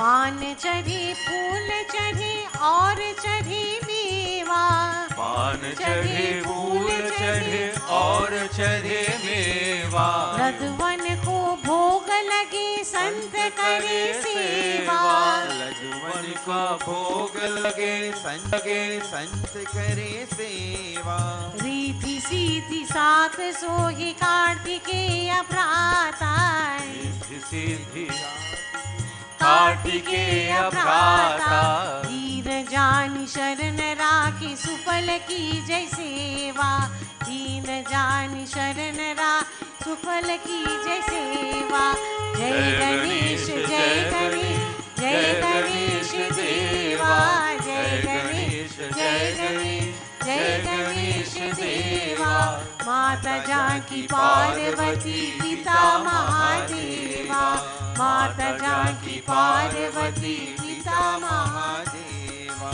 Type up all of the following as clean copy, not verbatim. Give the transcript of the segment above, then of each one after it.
पान चढ़े फूल चढ़े और चढ़े मेवा, पान चढ़े फूल चढ़े और चढ़े मेवा, रघुवन को भोग लगे संत करे सेवा, रघुवन का भोग लगे संत करे सेवा, रीति सीधी साथ सोहि कार्तिकेय भ्राता, रीति सीधी कार्तिकेय भ्राता, दीन जानि शरण राखी सुफल की जय सेवा, दीन जानि शरण राखी सुफल की जय सेवा। जय गणेश जय गणेश जय गणेश देवा, जय गणेश जय गणेश जय गणेश देवा, माता जानकी पार्वती पिता महादेवा, माता जानकी पार्वती पिता महादेवा।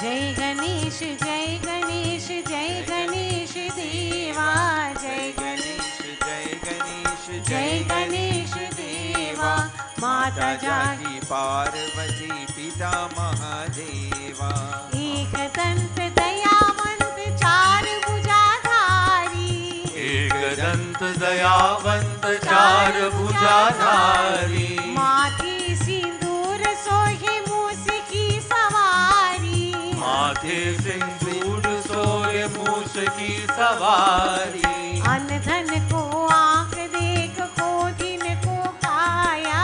जय गणेश जय गणेश जय गणेश देवा, जय गणेश जय गणेश जय गणेश देवा, माता जानकी पार्वती पिता महादेवा, एक दंत दयावंत चार भुजाधारी, एक दंत दयावंत चार भुजाधारी, माथे सिंदूर सोहे मूस की सवारी, माथे सिंदूर सोए मूस की सवारी, अन्न धन को आंख देख को दिन को काया,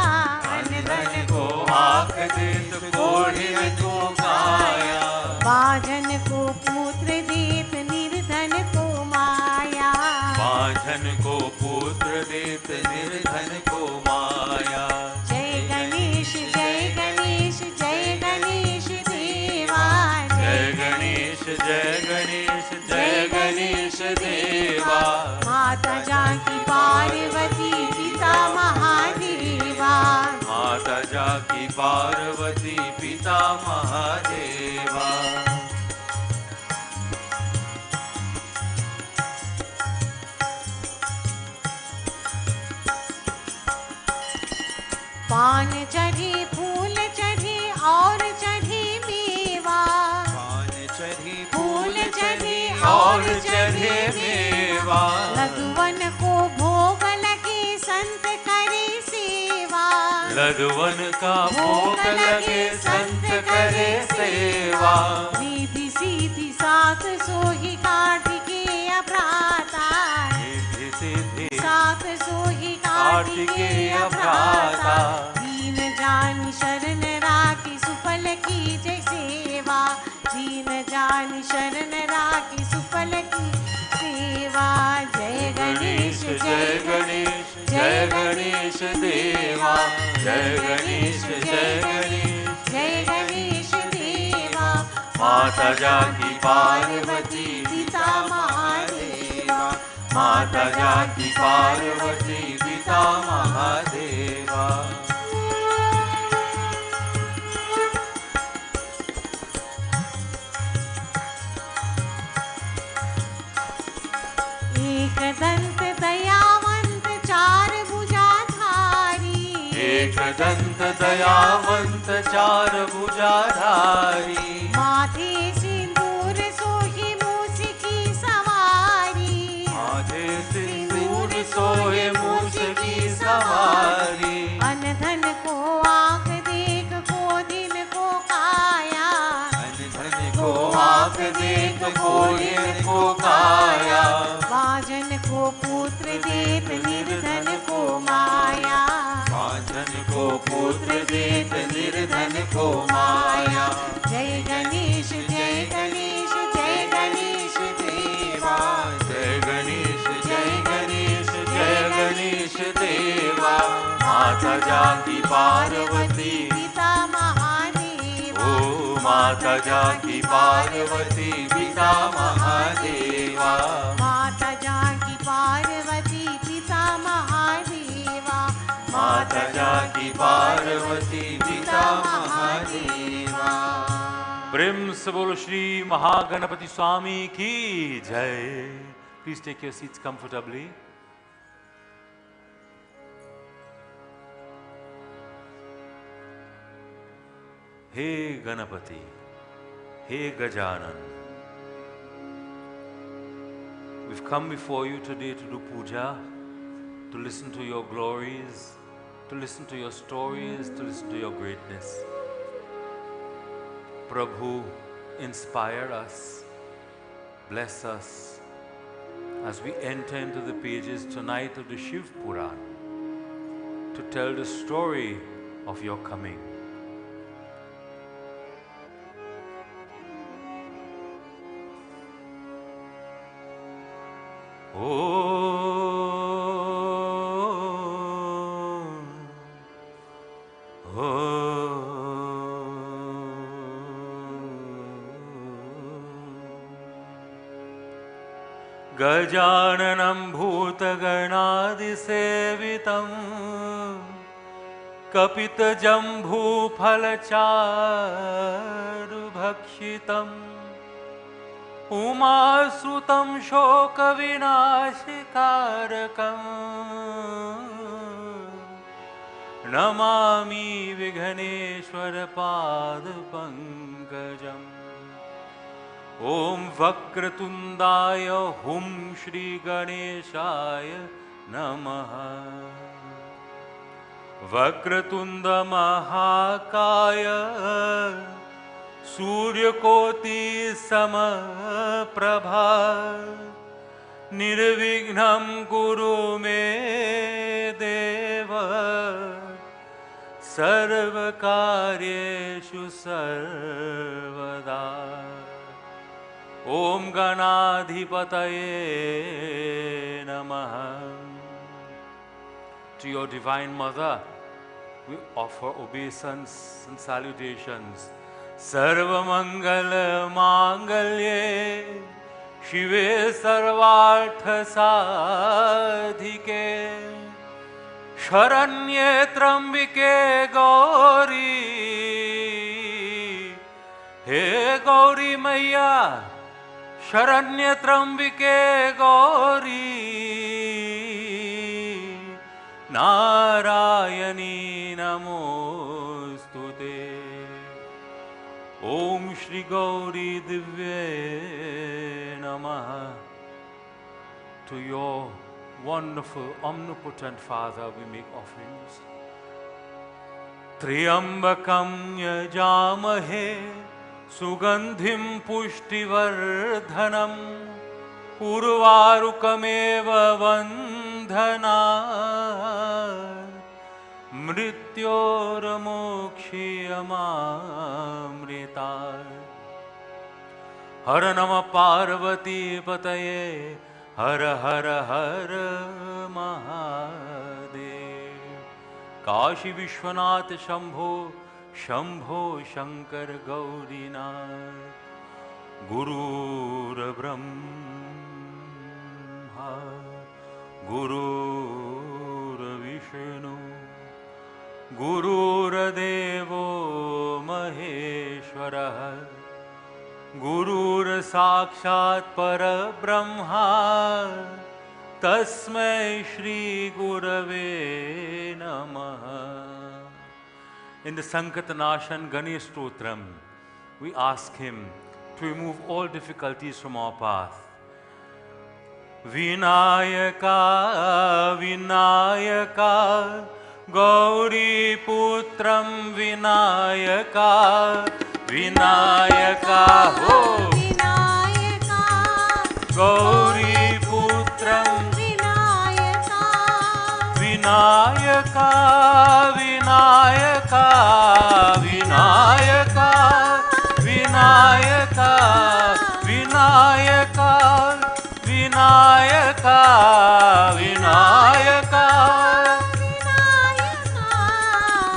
अन्न धन को आंख देख कोढ़िन को काया, बाजन को पुत्र देत निर्धन को माया, बाझन को पुत्र देत निर्धन को माया। जय गणेश जय गणेश जय गणेश देवा, जय गणेश जय गणेश जय गणेश देवा, माता जानकी पार्वती पिता महादेवा, माता जानकी पार्वती पिता महादेवा। पान चढ़े फूल चढ़े और चढ़े मेवा, पान चढ़े फूल चढ़े और चढ़े मेवा, रघुवन को भोग लगे संत करे सेवा, रघुवन का भोग लगे संत करे सेवा, रिधि सीधी साथ सोहि कार्तिकेय भ्राता, रिधि सीधी साथ सोहि कार्तिकेय भ्राता, दीन जानि शरण राखी सुफल की जय सेवा, दीन जानि शरण राखी सुफल की सेवा। जय गणेश जय गणेश जय गणेश देवा, जय गणेश जय गणेश जय गणेश देवा, माता जानकी पार्वती पिता महादेवा, माता जानकी पार्वती पिता महादेवा। एक दंत दयावंत चार भुजाधारी, एक दंत दयावंत चार भुजाधारी, माथे सिंदूर सोहि मूस की सवारी, माथे सिंदूर सोए मूस की सवारी, अन्न धन को आंख देख को दिन को काया, अन्न धन को आंख देख कोढ़िन को काया, बाजन को पुत्र देत निर्धन को माया, बाझन को पुत्र देत निर्धन को माया। जय गणेश जय गणेश जय गणेश देवा, जय गणेश जय गणेश जय गणेश देवा, माता जानकी पार्वती पिता महादेवा, ओ माता जानकी पार्वती पिता महादेवा, माता जानकी पार्वती पिता महादेवा, माता जानकी पार्वती पिता महादेवा। प्रेम प्रेम से बोलो श्री महागणपति स्वामी की जय. Please take your seats comfortably. Hey Ganapati, hey Gajanan, we've come before you today to do puja, to listen to your glories, to listen to your stories, to listen to your greatness. Prabhu, inspire us, bless us as we enter into the pages tonight of the Shiv Puran to tell the story of your coming. गजाननं भूतगणादिसेवितं कपितजम्बूफलचारुभक्षितम् उमासुतं शोकविनाशकारकम् Namami विघ्नेश्वरपादपङ्कजम्. ॐ वक्रतुण्डाय हुं श्री गणेशाय नमः. वक्रतुण्ड महाकाय सूर्यकोटि समप्रभा निर्विघ्नं कुरु मे देव सर्वकार्येषु सर्वदा. Om Ganadhipataye Namaha. To your Divine Mother, we offer obeisance and salutations. Sarva Mangala Mangalye Shive Sarvartha Sadhike Sharanye Trambike Gauri. He Gauri Maya Sharanya त्र्यंबिके Gauri Narayani नमोस्तुते. ओम श्री गौरी दिव्ये नमः. To your wonderful omnipotent Father we make offerings. Triambakam yajamahe सुगंधिं पुष्टिवर्धनम् उर्वारुकमेव वन्दनात् मृत्योर्मोक्षीयमामृतात्. हर नमः पार्वती पतये हर हर हर महादेव. काशी विश्वनाथ शंभो शंभो शंकर गौरीनाथ. गुरुर्ब्रह्मा गुरुर्विष्णु गुरुर्देवो महेश्वरः गुरुर्साक्षात् परब्रह्मा तस्मै श्री गुरवे नमः. In the Sankatanashan Ganesh Stotram, we ask him to remove all difficulties from our path. Vinayaka, Vinayaka, Gauri Putram Vinayaka, Vinayaka, ho, Vinayaka, Gauri Putram Vinayaka, Vinayaka, Vinayaka, Vinayaka, Vinayaka, Vinayaka, Vinayaka, Vinayaka,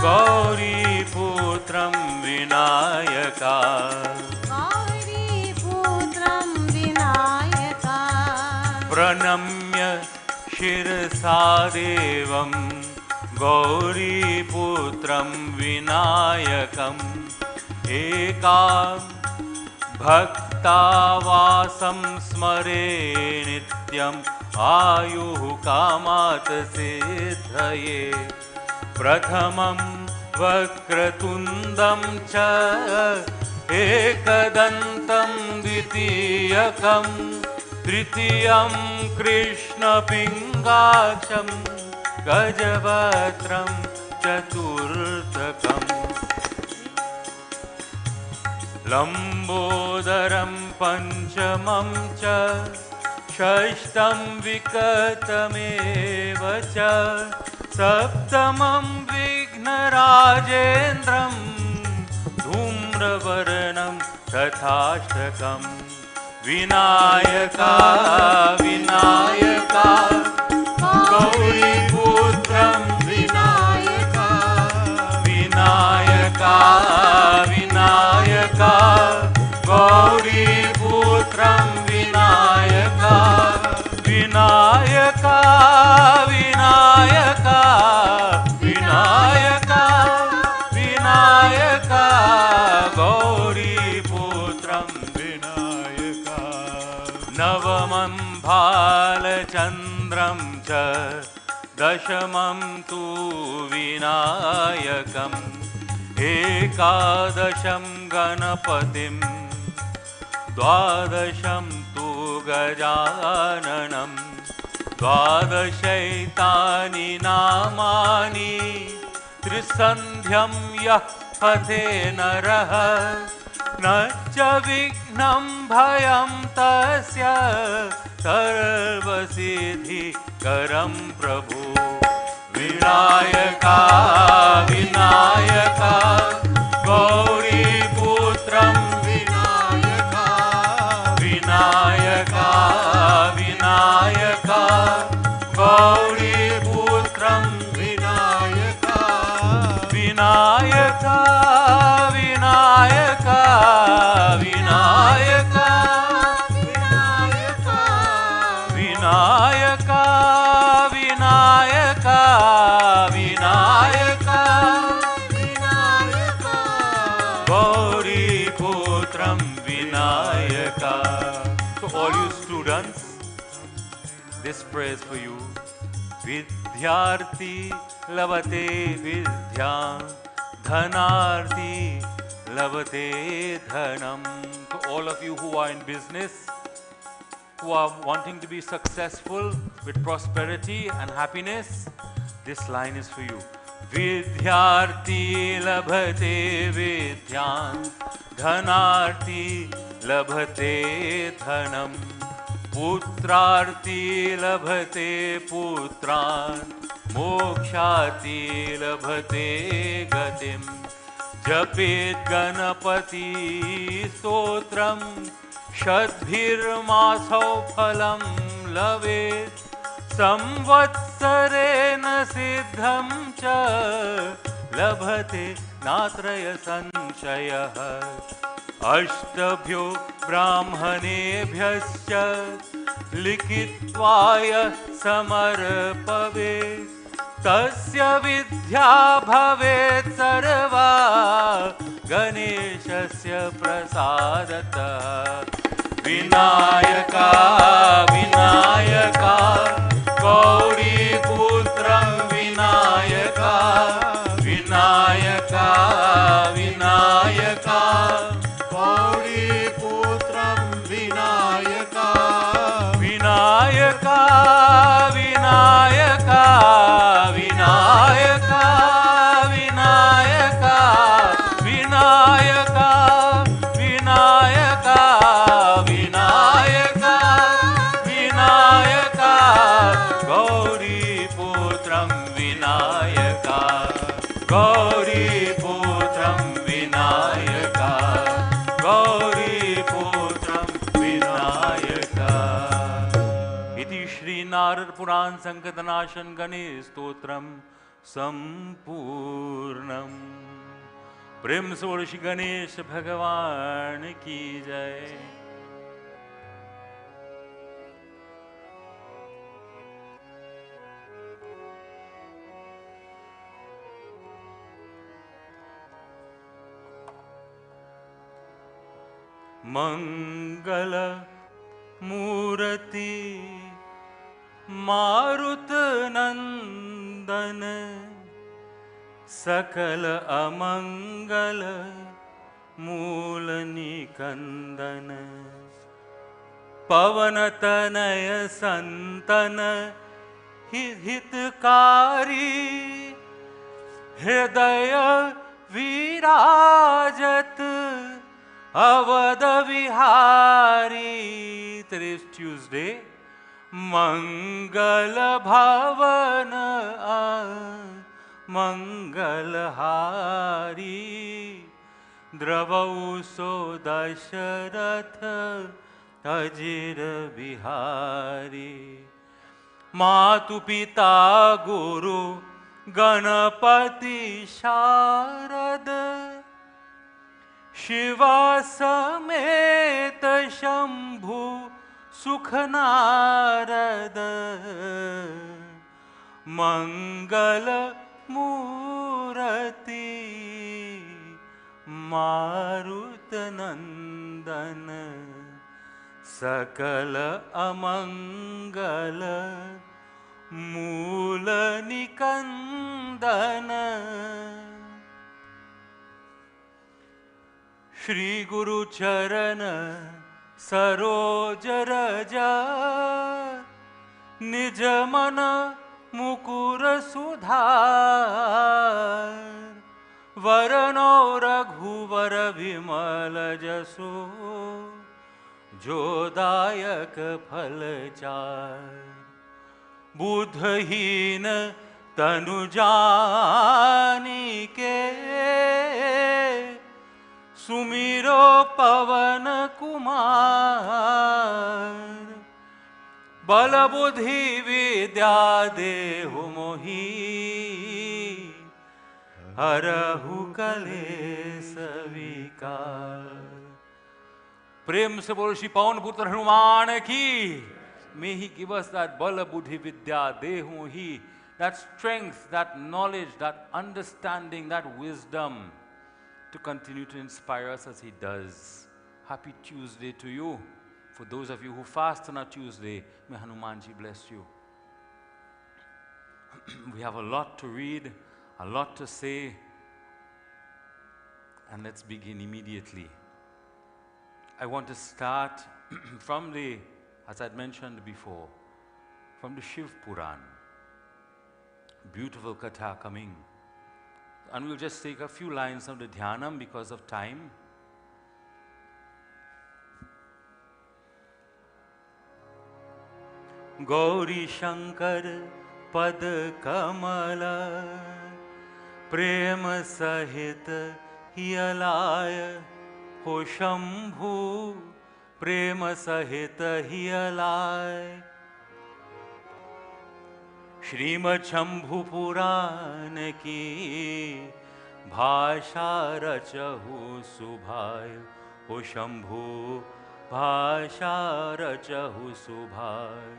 Gauri Putram Vinayaka, Gauri Putram Vinayaka, Pranamya Shirasadevam Gauri Putram Vinayakam Ekam भक्तावासं स्मरे नित्यम् आयुः कामात् सिद्धये प्रथमं वक्रतुण्डं च एकदन्तं द्वितीयकं तृतीयं कृष्णपिङ्गाक्षं गजवक्त्रं चतुर्थकम् लम्बोदरं पञ्चमं च षष्ठं विकटमेव च सप्तमं विघ्नराजेन्द्रं धूम्रवर्णं तथाष्टकं विनायका विनायका गौरीपुत्रं विनायका विनायका विनायका गौरीपुत्रं विनायका विनायका विनायका विनायका विनायका गौरीपुत्रं विनायका नवमं भालचन्द्रं च दशमं तु विनायकम् एकादशं गणपतिं द्वादशं तु गजाननं द्वादशैतानि नामानि त्रिसन्ध्यं यः पठे नरः न च विघ्नं भयं तस्य सर्वसिद्धिकरं प्रभु Vinayaka Vinayaka गौरीपुत्रं Vinayaka Vinayaka Vinayaka गौरीपुत्रं Vinayaka Vinayaka Vinayaka Vinayaka Vinayaka Vinayaka Vinayaka Vinayaka गौरीपुत्रं Vinayaka. So all you students, this prayer is for you. Vidyarthi lavate vidyam, dhanarthi lavate dhanam. To all of you who are in business, who are wanting to be successful with prosperity and happiness, this line is for you. Vidyarthi labhate vidyam, dhanarthi labhate dhanam, putrarthi labhate putran, mokshati labhate gatim. Japet ganapati stotram, षद्भिर्मासौ फलं लवेत् संवत्सरेण सिद्धं च लभते नात्रय संशयः अष्टभ्यो ब्राह्मणेभ्यश्च लिखित्वाय समर्पवेत् तस्य विद्या भवेत् सर्वा गणेशस्य प्रसादतः विनायका विनायका गौरीपुत्रं विनायका विनायका विनायका गौरीपुत्रं विनायका विनायका विनायका विनायका विनायका विनायका विनायका विनायका विनायका गौरीपुत्रं विनायका गौरीपुत्रं विनायका गौरीपुत्रं विनायका. इति श्री नारद पुराण संकटनाशन गणेश स्तोत्रम संपूर्णम. प्रेम से बोलो श्री गणेश भगवान की जय. मंगल मूर्ति मारुत नंदन सकल अमंगल मूल निकंदन पवन तनय संतन हितकारी हृदय विराजत अवध विहारी. Today's Tuesday. मंगल भवन मंगलहारी द्रवौ सो दशरथ अजिर बिहारी. मातु पिता गुरु गणपति शारद शिवा समेत शंभु सुख नारद मंगल मूर्ति मारुत नंदन सकल अमंगल मूल निकंदन. श्री गुरु चरण सरोज रज निज मन मुकुर सुधार वरनो रघुवर विमल जसो जो दायक फल चार. बुद्धहीन तनु जानिके सुमिरो पवन कुमार. बल बुद्धि विद्या देहु मोहि हरहु कलेश विकार. प्रेम से बोलो श्री पवन पुत्र हनुमान की. May he give us that bala buddhi vidya dehu mohi, that strength, that knowledge, that understanding, that wisdom to continue to inspire us as he does. Happy Tuesday to you. For those of you who fast on a Tuesday, may Hanumanji bless you. We have a lot to read, a lot to say, and let's begin immediately. I want to start from the, as I'd mentioned before, from the Shiv Puran. Beautiful katha coming. And we'll just take a few lines of the dhyanam because of time. Gauri Shankar Pad Kamala Prem Sahit Hiyalaya Ho Shambhu Prem Sahit Hiyalaya Shrimad Shambhu पुराण की भाषा रचहु सुभाय. ओ शंभु भाषा रचहु सुभाय.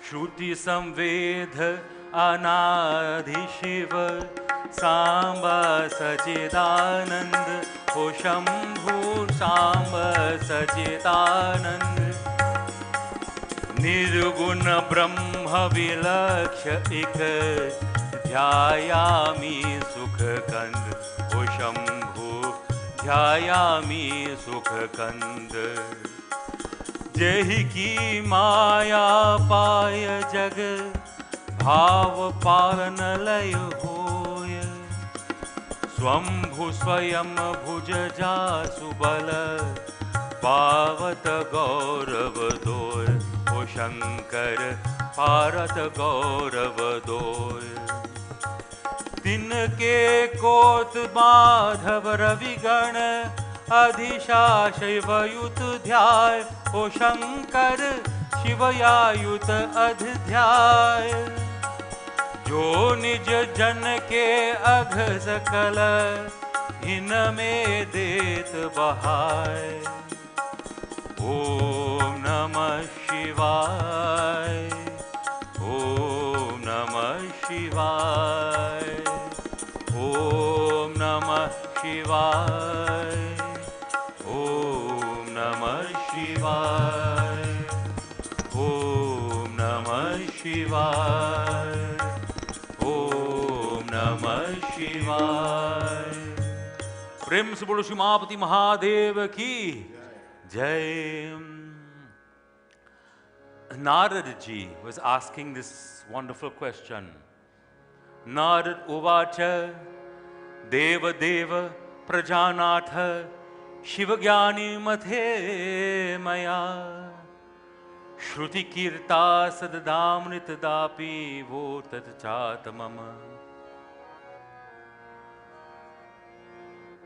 श्रुति संवेद अनादि शिव सांबा सचिदानंद. ओ शंभु सांब सचिदानंद. निर्गुण ब्रह्म विलक्ष इक ध्यायामि सुख कंद. ओ शंभु ध्यायामि सुख कंद. जेहि की माया पाय जग भाव पालन लय होय. स्वंभु स्वयं भुज जासु बल पावत गौरव दोय. ओ शंकर पारत गौरव दोय. तिनके कोत माधव रविगण अधिशाशैवयुत ध्याय. ओ शंकर शिवयायुत अध्याय. जो निज जन के अघ सकल इन में देत बहाय. ओम नमः शिवाय. ओम नमः शिवाय. Shivaya. Om Namah Shivaya. Om Namah Shivaya. Om Namah Shivaya. प्रेम से बोलो श्रीमापति महादेव की जय. Narad ji was asking this wonderful question. Narad uvacha deva deva prajanatha shivagyani mathe maya shruti kirta sadadamritadapi vo tatchatamama.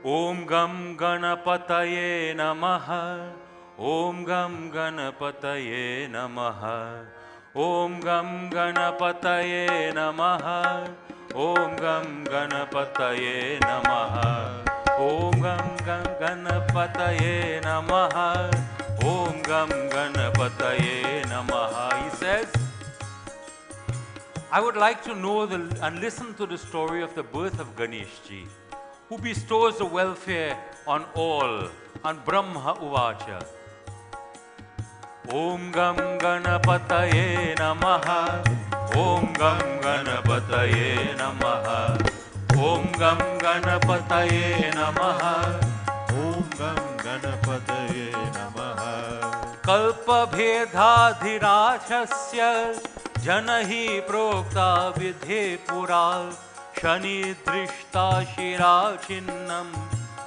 Om Gam Ganapataye Namaha. Om Gam Ganapataye Namaha. Om Gam Ganapataye Namaha. Om Gam Ganapataye Namaha. Om Gam Ganapataye Namaha. Om Gam Ganapataye Namaha. He says, I would like to know and listen to the story of the birth of Ganesh ji, who bestows the welfare on all. And Brahma uvacha. Om Gam Ganapataye Namaha. Om Gam Ganapataye Namaha. Om Gam Ganapataye Namaha. Om Gam Ganapataye Namaha. Kalpa bhedadhirachasya janahi prokta vidhe pura shani drishta shira chinnam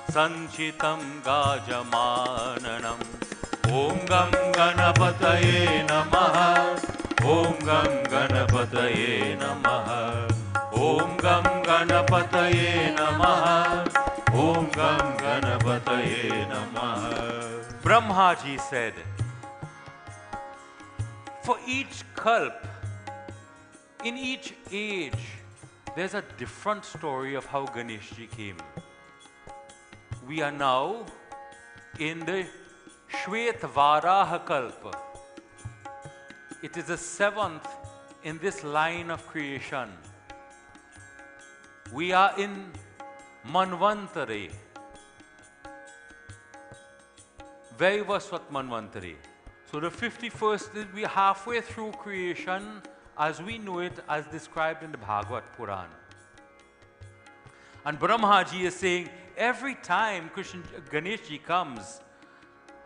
sanchitam gajamananam. Om Gam Ganapataye Namaha. Om Gam Ganapataye Namaha. Om Gam Ganapataye Namaha. Om Gam Ganapataye Namaha. Brahma ji said, for each kalp, in each age, there's a different story of how Ganesh ji came. We are now in the Shvetavaraha Kalpa. It is the 7th in this line of creation. We are in Manvantari, Vaivasvat Manvantari. So the 51st, we are halfway through creation as we know it, as described in the Bhagavad Puran. And Brahma ji is saying, every time Ganesh ji comes,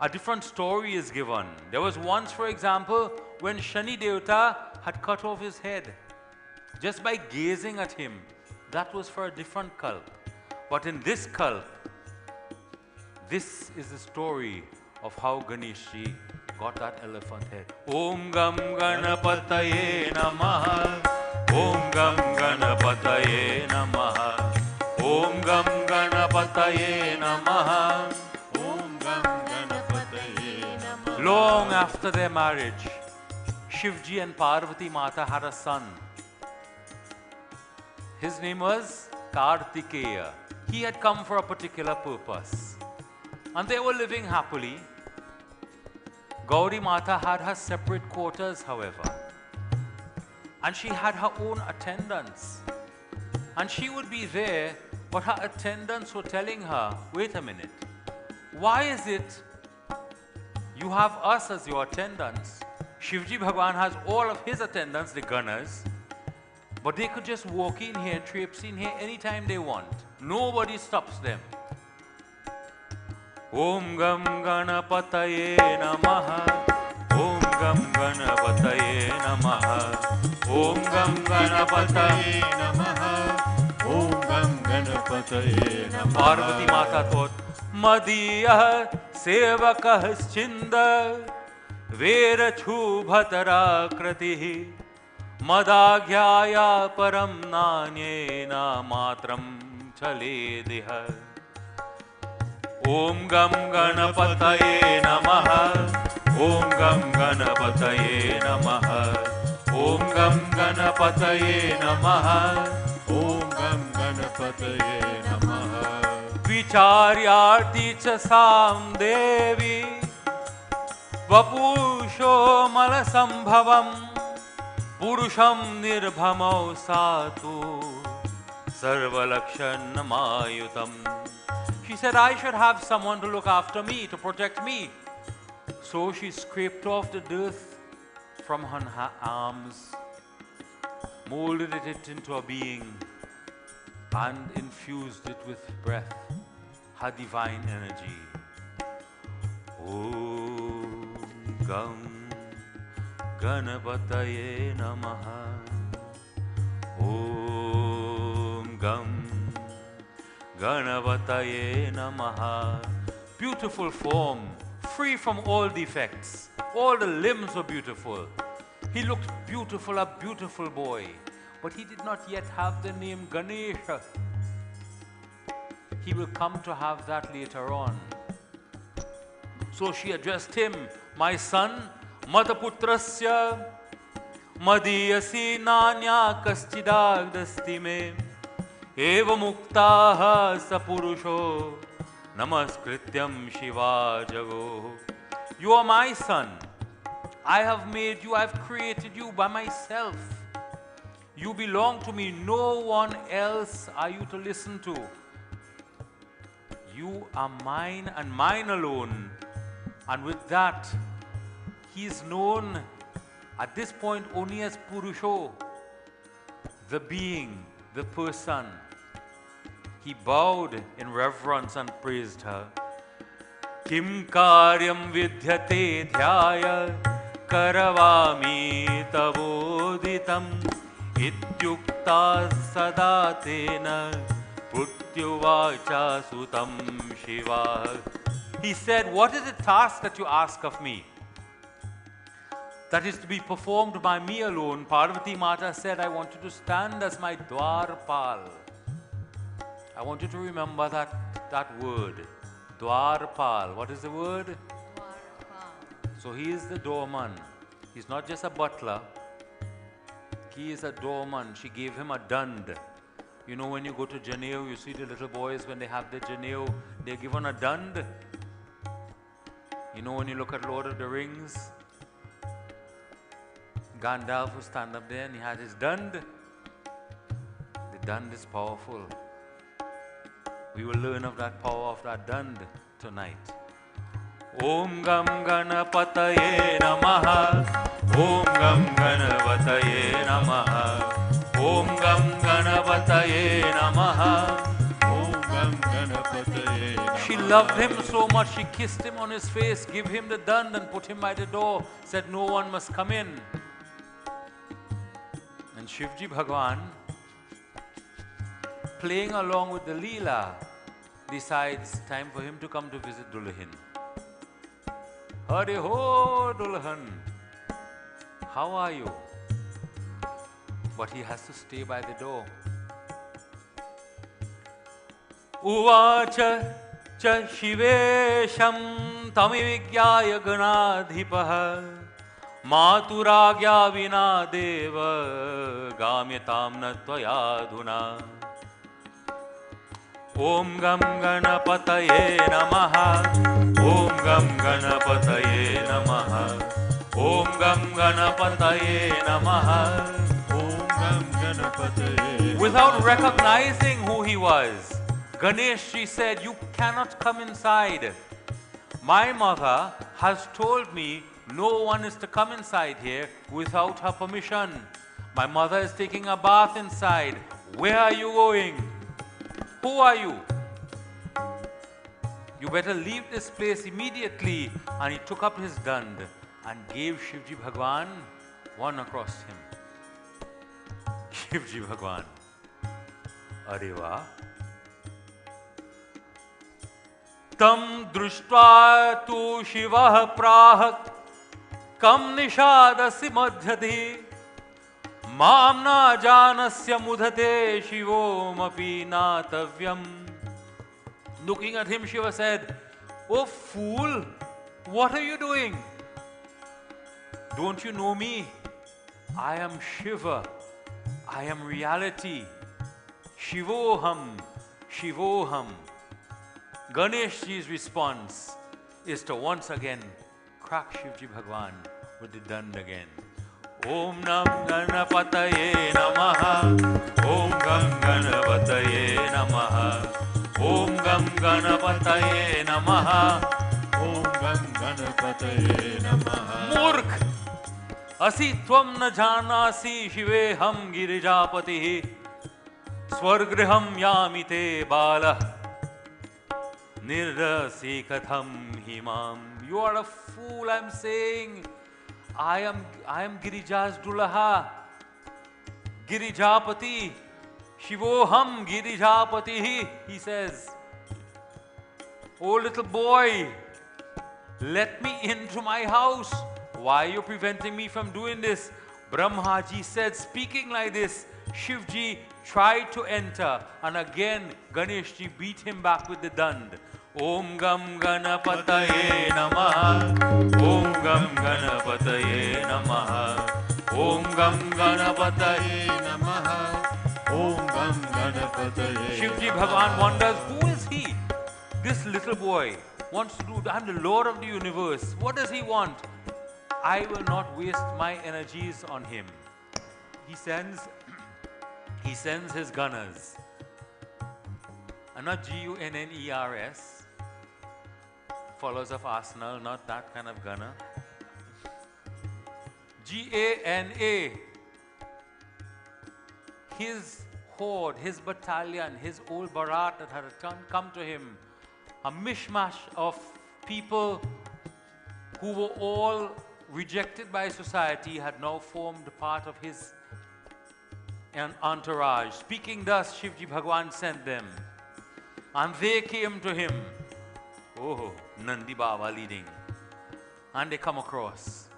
a different story is given. There was once, for example, when Shani Devata had cut off his head. Just by gazing at him, that was for a different kalp. But in this kalp, this is the story of how Ganesh ji got that elephant head. Om Gam Ganapataye Namaha. Om Gam Ganapataye Namaha. Om Gam Ganapataye Namaha. Om Gam Ganapataye Namaha. Long after their marriage, Shivji and Parvati Mata had a son. His name was Kartikeya. He had come for a particular purpose. And they were living happily. Gauri Mata had her separate quarters, however. And she had her own attendants. And she would be there, but her attendants were telling her, wait a minute, why is it you have us as your attendants? Shivji Bhagwan has all of his attendants, the gunners, but they could just walk in here and traipse in here anytime they want. Nobody stops them. Om Gam Ganapataye Namaha. Om Gam Ganapataye Namaha. Om Gam Ganapataye Namaha. Om Gam Ganapataye Namaha. Parvati Mata thought, Madiyah Sevakah Chinda Verachu Bhatara Kratihi Madaghyaya Param Nanyena Matram Chale Diha. Om Gam Ganapataye Namaha. Om Gam Ganapataye Namaha. Om Gam Ganapataye Namaha. Om Gam Ganapataye Namaha. Vicharyarti cha sam devi Vapusho malasambhavam Purusham nirbhamau satu Sarvalakshannamayutam. She said, I should have someone to look after me, to protect me. So she scraped off the dirt from her arms, molded it into a being, and infused it with breath, her divine energy. Om Gam Ganapataye Namaha. Om Gam Ganapataye Namaha. Beautiful form, free from all defects. All the limbs were beautiful. He looked beautiful, a beautiful boy. But he did not yet have the name Ganesha. He will come to have that later on. So she addressed him, my son, Mataputrasya, Madiyasi Nanya Kaschidagdasti me, Eva Muktaha Sapurusho, Namaskrityam Shiva Jago. You are my son. I have made you, I have created you by myself. You belong to me. No one else are you to listen to. You are mine and mine alone. And with that, he is known at this point only as Purusho, the being, the person. He bowed in reverence and praised her. Kim karyam vidyate dhyaya karavami taboditam ityukta sadatena putyuvacha sutam shiva. He said, what is the task that you ask of me? That is to be performed by me alone. Parvati Mata said, I want you to stand as my dwarpal. I want you to remember that word, dwarpal. What is the word? Dwarpal. So he is the doorman. He's not just a butler. He is a doorman. She gave him a dund. You know, when you go to Janeo, you see the little boys, when they have their Janeo, they're given a dund. You know, when you look at Lord of the Rings, Gandalf will stand up there and he had his dund. The dund is powerful. We will learn of that power of that dund tonight. Om Gam Ganapataye Namaha. Om Gam Ganapataye Namaha. Om Gam Ganapataye Namaha. Om Gam Ganapataye Namaha. She loved him so much, she kissed him on his face, gave him the dund and put him by the door, said no one must come in. And Shivji Bhagwan, playing along with the Leela, decides time for him to come to visit Dulhin. Hare ho, Dulhan. How are you? But he has to stay by the door. Uvacha cha shivesham tamivigyaya ganadhipaha maturagya vina deva gamyatam na tvayadhuna. Om Gam Ganapataye Namaha. Om Gam Ganapataye Namaha. Om Gam Ganapataye Namaha. Om Gam Ganapataye. Without recognizing who he was, Ganesh said, you cannot come inside. My mother has told me no one is to come inside here without her permission. My mother is taking a bath inside. Where are you going? Who are you? You better leave this place immediately. And he took up his dand and gave Shivji Bhagwan one across him. Shivji Bhagwan. Areva. Tam društva tu Shivah prahat kam nishadasi madhyadhi mam na janasya mudhate Shivom api natavyam. Looking at him, Shiva said, oh fool, what are you doing? Don't you know me? I am Shiva. I am reality. Shivoham, Shivoham. Ganeshji's response is to once again crack Shivji Bhagwan with the dand again. Om Nam Ganapataye Namaha. Om Gam Ganapataye Namaha. Om Gam Ganapataye Namaha. Om Gam Ganapataye Namaha. Murkh! Asi tvam na janasi shive ham girijapatihi. Swargriham yamite bala. Nirrasi katham himam. You are a fool, I'm saying. I am Girija's Dulaha. Girijapati. Shivoham Girijapatihi, he says. Oh little boy, let me into my house. Why are you preventing me from doing this? Brahmaji said, speaking like this, Shivji tried to enter, and again Ganeshji beat him back with the dand. Om Gam Ganapataye Namaha. Om Gam Ganapataye Namaha. Om Gam Ganapataye Namaha. Om Gam Ganapataye. Shivji Bhagavan wonders, who is he? This little boy wants to do, I'm the Lord of the universe. What does he want? I will not waste my energies on him. He sends his gunners. And not Gunners, followers of Arsenal, not that kind of gunner. Gana. His horde, his battalion, his old barat that had come to him, a mishmash of people who were all rejected by society, had now formed part of his entourage. Speaking thus, Shivji Bhagwan sent them, and they came to him. Oh, Nandi Baba leading. And they come across.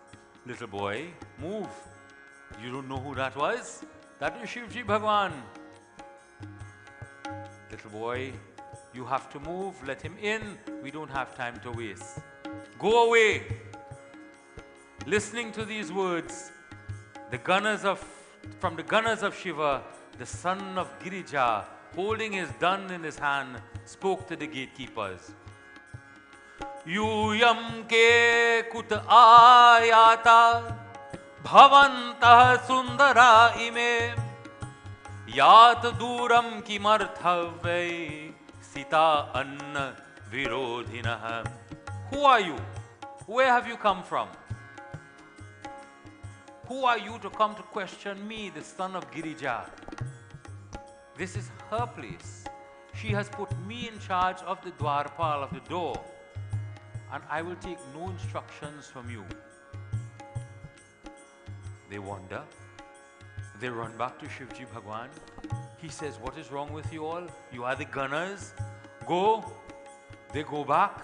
Little boy, move. You don't know who that was? That is Shivji Bhagwan. Little boy, you have to move. Let him in. We don't have time to waste. Go away. Listening to these words, from the gunners of Shiva, the son of Girija, holding his dand in his hand, spoke to the gatekeepers. Yuyam ke kut ayata bhavantah sundara ime yat duram kimarthavai sita anna virodhinah. Who are you? Where have you come from? Who are you to come to question me, the son of Girija? This is her place. She has put me in charge of the dwarpal, of the door, and I will take no instructions from you. They wonder. They run back to Shivji Bhagwan. He says, what is wrong with you all? You are the gunners. Go. They go back.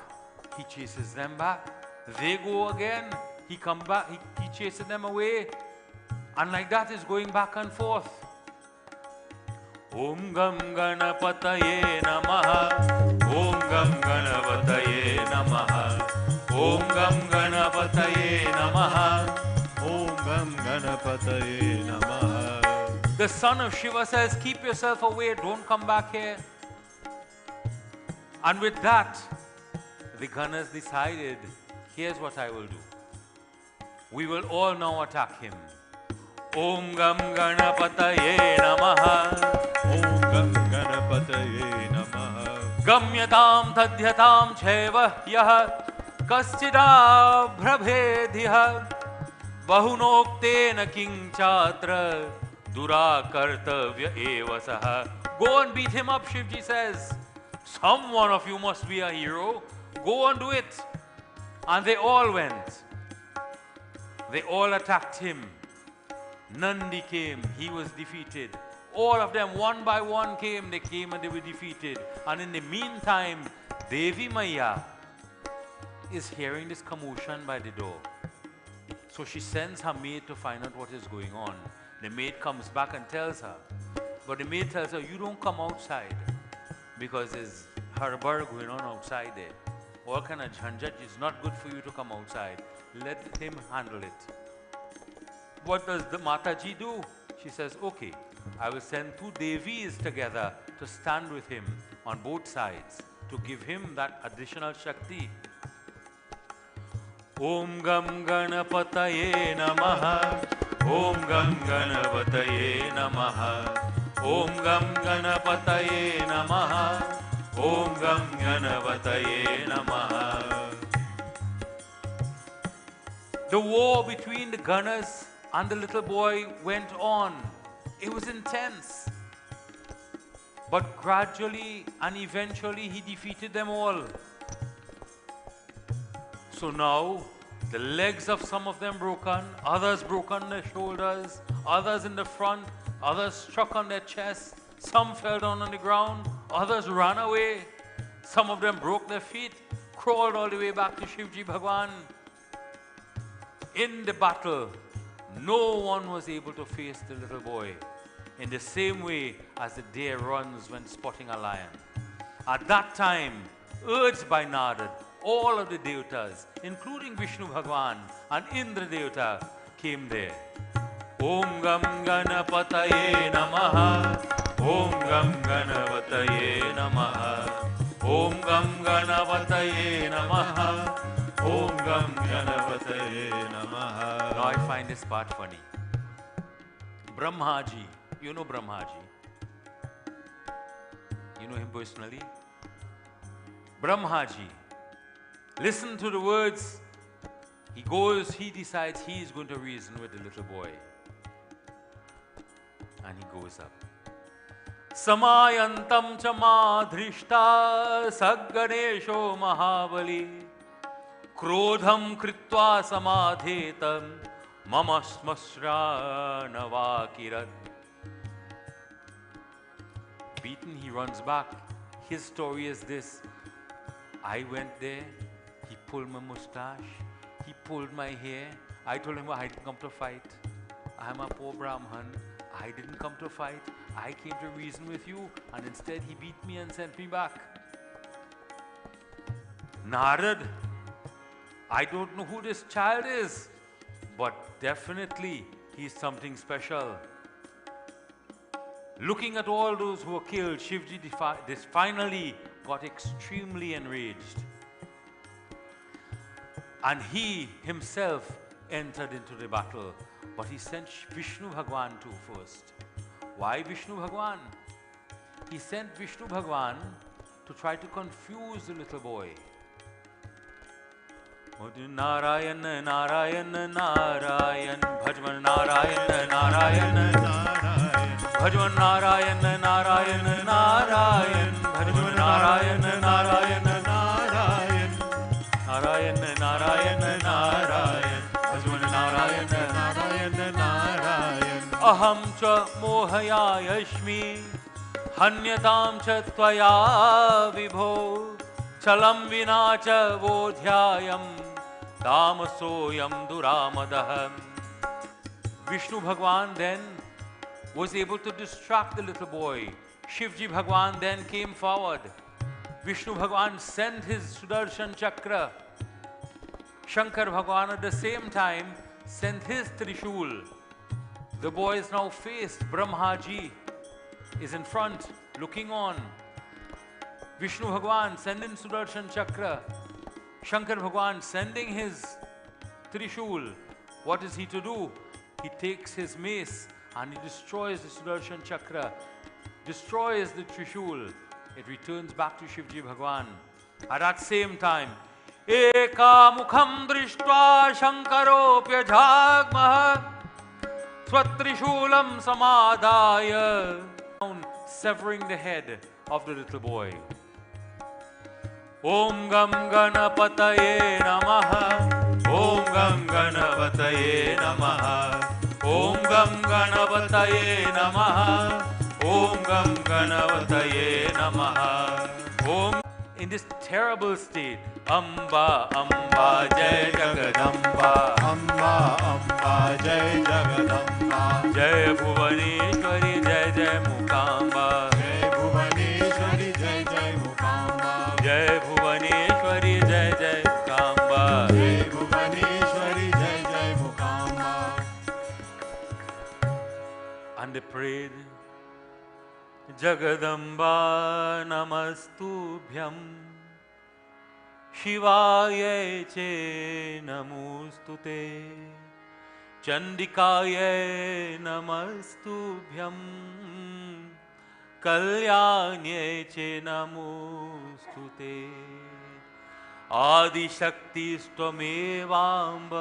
He chases them back. They go again. He comes back. He chases them away. And like that is going back and forth. Om Gam Ganapataye Namaha. Om Gam Ganapataye Namaha. Om Gam Ganapataye Namaha. Om Gam Ganapataye Namaha. The son of Shiva says, keep yourself away, don't come back here. And with that, the gunners decided, here's what I will do. We will all now attack him. Om Gam Ganapataye Namaha. Om Gam Ganapataye Namaha. Gamyatam tadhyatam cheva yaha kaschida bhrabhedhya bahunokte kinchatra dura kartavya eva saha. Go and beat him up, Shivji says. Some one of you must be a hero. Go and do it. And they all went. They all attacked him. Nandi came, he was defeated. All of them, one by one came, they came and they were defeated. And in the meantime, Devi Maya is hearing this commotion by the door. So she sends her maid to find out what is going on. The maid comes back and tells her. But the maid tells her, you don't come outside, because there's harbar going on outside there. All kind of jhanjat, it's not good for you to come outside. Let him handle it. What does the Mataji do? She says, okay, I will send two Devis together to stand with him on both sides to give him that additional Shakti. Om Gam Ganapataye Namaha. Om Gam Ganapataye Namaha. Om Gam Ganapataye Namaha. Om Gam Ganapataye Namaha. The war between the gunners and the little boy went on. It was intense. But gradually and eventually he defeated them all. So now the legs of some of them broken, others broke on their shoulders, others in the front, others struck on their chest, some fell down on the ground, others ran away, some of them broke their feet, crawled all the way back to Shivji Bhagwan. In the battle, no one was able to face the little boy in the same way as the deer runs when spotting a lion. At that time, urged by Narad, all of the devatas, including Vishnu Bhagwan and Indra Devata, came there. Om Gam Ganapataye Namaha. Om Gam Ganapataye Namaha. Om Gam Ganapataye Namaha. Om Gam Ganapataye Namaha. Now I find this part funny. Brahmaji, you know Brahmaji? You know him personally? Brahmaji, listen to the words. He decides he is going to reason with the little boy. And he goes up. Samayantam cha madhrishta sagganesho mahabali krodham kritva samadhetam mama smasranavakirat. Beaten, he runs back. His story is this. I went there, he pulled my mustache, he pulled my hair. I told him I didn't come to fight. I'm a poor Brahman. I didn't come to fight. I came to reason with you, and instead he beat me and sent me back. Narad, I don't know who this child is, but definitely he's something special. Looking at all those who were killed, Shivji finally got extremely enraged. And he himself entered into the battle. But he sent Vishnu Bhagwan too first. Why Vishnu Bhagwan? He sent Vishnu Bhagwan to try to confuse the little boy. Narayan, Narayan, Narayan, Bhajman Narayan, Narayan, Narayan, Bhajman Narayan, Narayan, Narayan, Bhajman Narayan, Narayan, Narayan, Narayan, Narayan, Narayan, Bhajman Narayan, Narayan, Narayan. Aham cha mohaya yashmi, hanyatam cha tvaya vibho, chalam vina cha vodhyayam, tamasoyam duramadaham. Vishnu Bhagwan then was able to distract the little boy. Shivji Bhagwan then came forward. Vishnu Bhagwan sent his Sudarshan Chakra. Shankar Bhagwan at the same time sent his Trishul. The boy is now faced. Brahmaji is in front, looking on. Vishnu Bhagwan sending Sudarshan Chakra. Shankar Bhagwan sending his Trishul. What is he to do? He takes his mace and he destroys the Sudarshan Chakra, destroys the Trishul. It returns back to Shivji Bhagwan. At that same time, Eka mukham drishtva shankaropya jhagmah svatrishulam samadaya, severing the head of the little boy. Om Gam Ganapataye Namaha. Om Gam Ganapataye Namaha. Om Gam Ganapataye Namaha. Om Gam Ganapataye Namaha. Om. In this terrible state, Amba Amba Jai Jagadamba, Amba Amba Jai Jagadamba, Jai Bhuvaneshwari Jai Jai Mukamba, Jai Bhuvaneshwari Jai Jai Mukamba, Jai Bhuvaneshwari Jai Jai Mukamba, Jai Bhuvaneshwari Jai Jai Mukamba. And they prayed, Jagadamba Namastubhyam Shivaye che Namostute Chandikaye Namastubhyam कल्याण्ये च नमोस्तुते आदिशक्तिस्त्वमेवाम्ब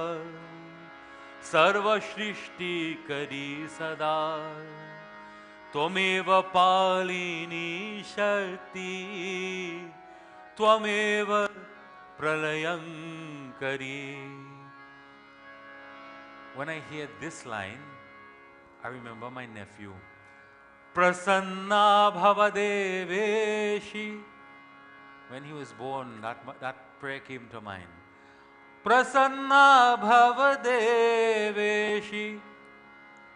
सर्वसृष्टिकरी सदा त्वमेव पालिनी शक्ति त्वमेव प्रलयंकरी. When I hear this line, I remember my nephew. Prasanna Bhavadeveshi. When he was born, that prayer came to mind. Prasanna Bhavadeveshi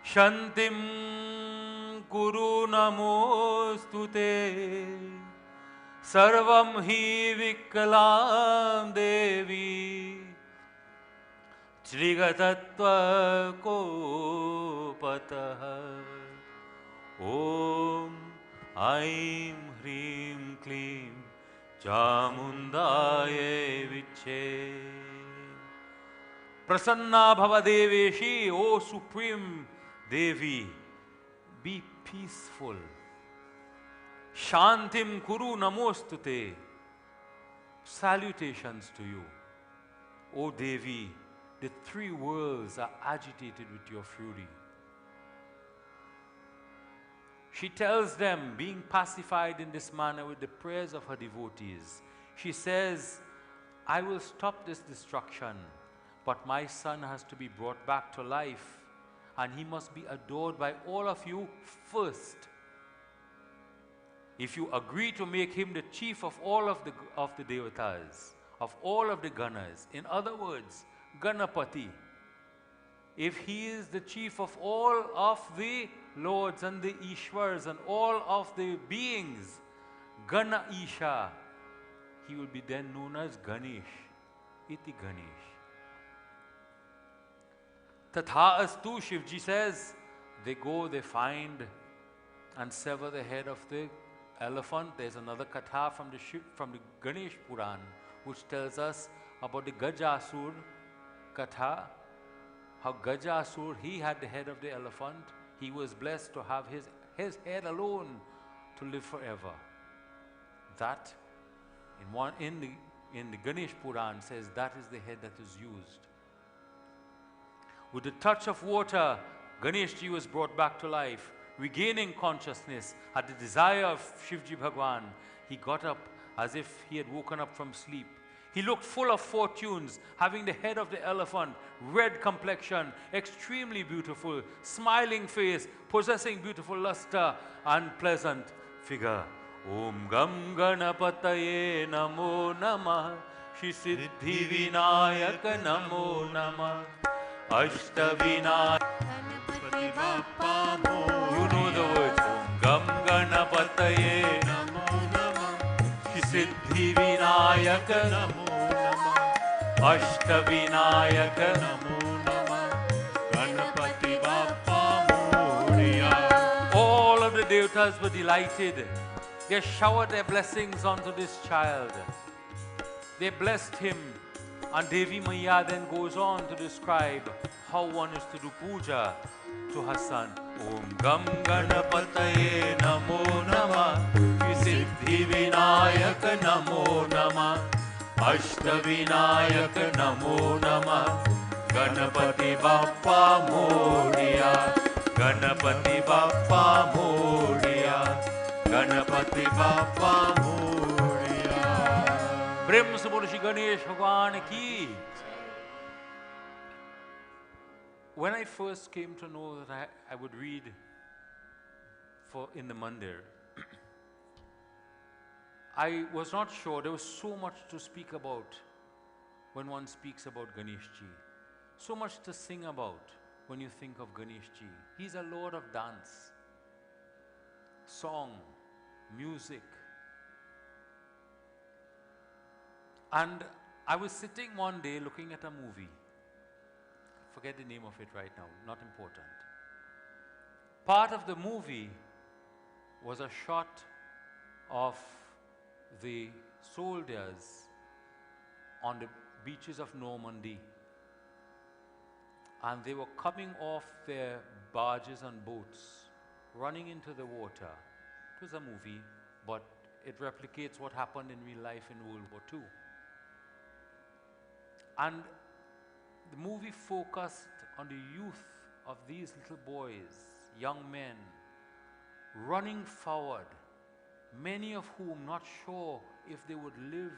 Shantim Kuru Namostute Sarvam Hi Vikalam Devi Srigatatva Kopataha Om Aim Hrim Klim Chamundaye Viche. Prasanna Bhavadeveshi, O Supreme Devi, be peaceful. Shantim Kuru Namostute, salutations to you. O Devi, the three worlds are agitated with your fury. She tells them, being pacified in this manner with the prayers of her devotees, she says, I will stop this destruction, but my son has to be brought back to life, and he must be adored by all of you first. If you agree to make him the chief of all of the devatas, of all of the ganas, in other words, Ganapati, if he is the chief of all of the lords and the Ishwars and all of the beings, Gana Isha, he will be then known as Ganesh, Iti Ganesh. Tatha astu, Shivji says, they go, they find and sever the head of the elephant. There's another katha from the Ganesh Puran which tells us about the Gajasur katha, how Gajasur, he had the head of the elephant. He was blessed to have his head alone to live forever. That in the Ganesh Puran says that is the head that is used. With the touch of water, Ganeshji was brought back to life, regaining consciousness at the desire of Shivji Bhagwan. He got up as if he had woken up from sleep. He looked full of fortunes, having the head of the elephant, red complexion, extremely beautiful, smiling face, possessing beautiful luster and pleasant figure. Om Gam Ganapataye Namo Namah Shri Siddhi Vinayaka Namo Namah Ashtavinayaka. Ganapati Bappa Mo. You know the words. Om Gam Ganapataye Namo Namah Shri Siddhi Vinayaka Namo Namah Ashtavinayaka. Namo Namah Ganapati Bappa Moria. All of the devatas were delighted. They showered their blessings onto this child. They blessed him. And Devi Maya then goes on to describe how one is to do puja to her son. Om Gam Ganapataye Namo Namah Siddhi Vinayaka Namo Namah Ashtavinayaka Namo Namah Ganapati Bappa Moria. Ganapati Bappa Moria. Ganapati Bappa Moria. Brahma Samurshi Ganesh Bhagwan ki. When I first came to know that I would read in the Mandir, I was not sure. There was so much to speak about when one speaks about Ganeshji. So much to sing about when you think of Ganeshji. He's a lord of dance, song, music. And I was sitting one day looking at a movie. Forget the name of it right now, not important. Part of the movie was a shot of the soldiers on the beaches of Normandy. And they were coming off their barges and boats, running into the water. It was a movie, but it replicates what happened in real life in World War II. And the movie focused on the youth of these little boys, young men, running forward, many of whom not sure if they would live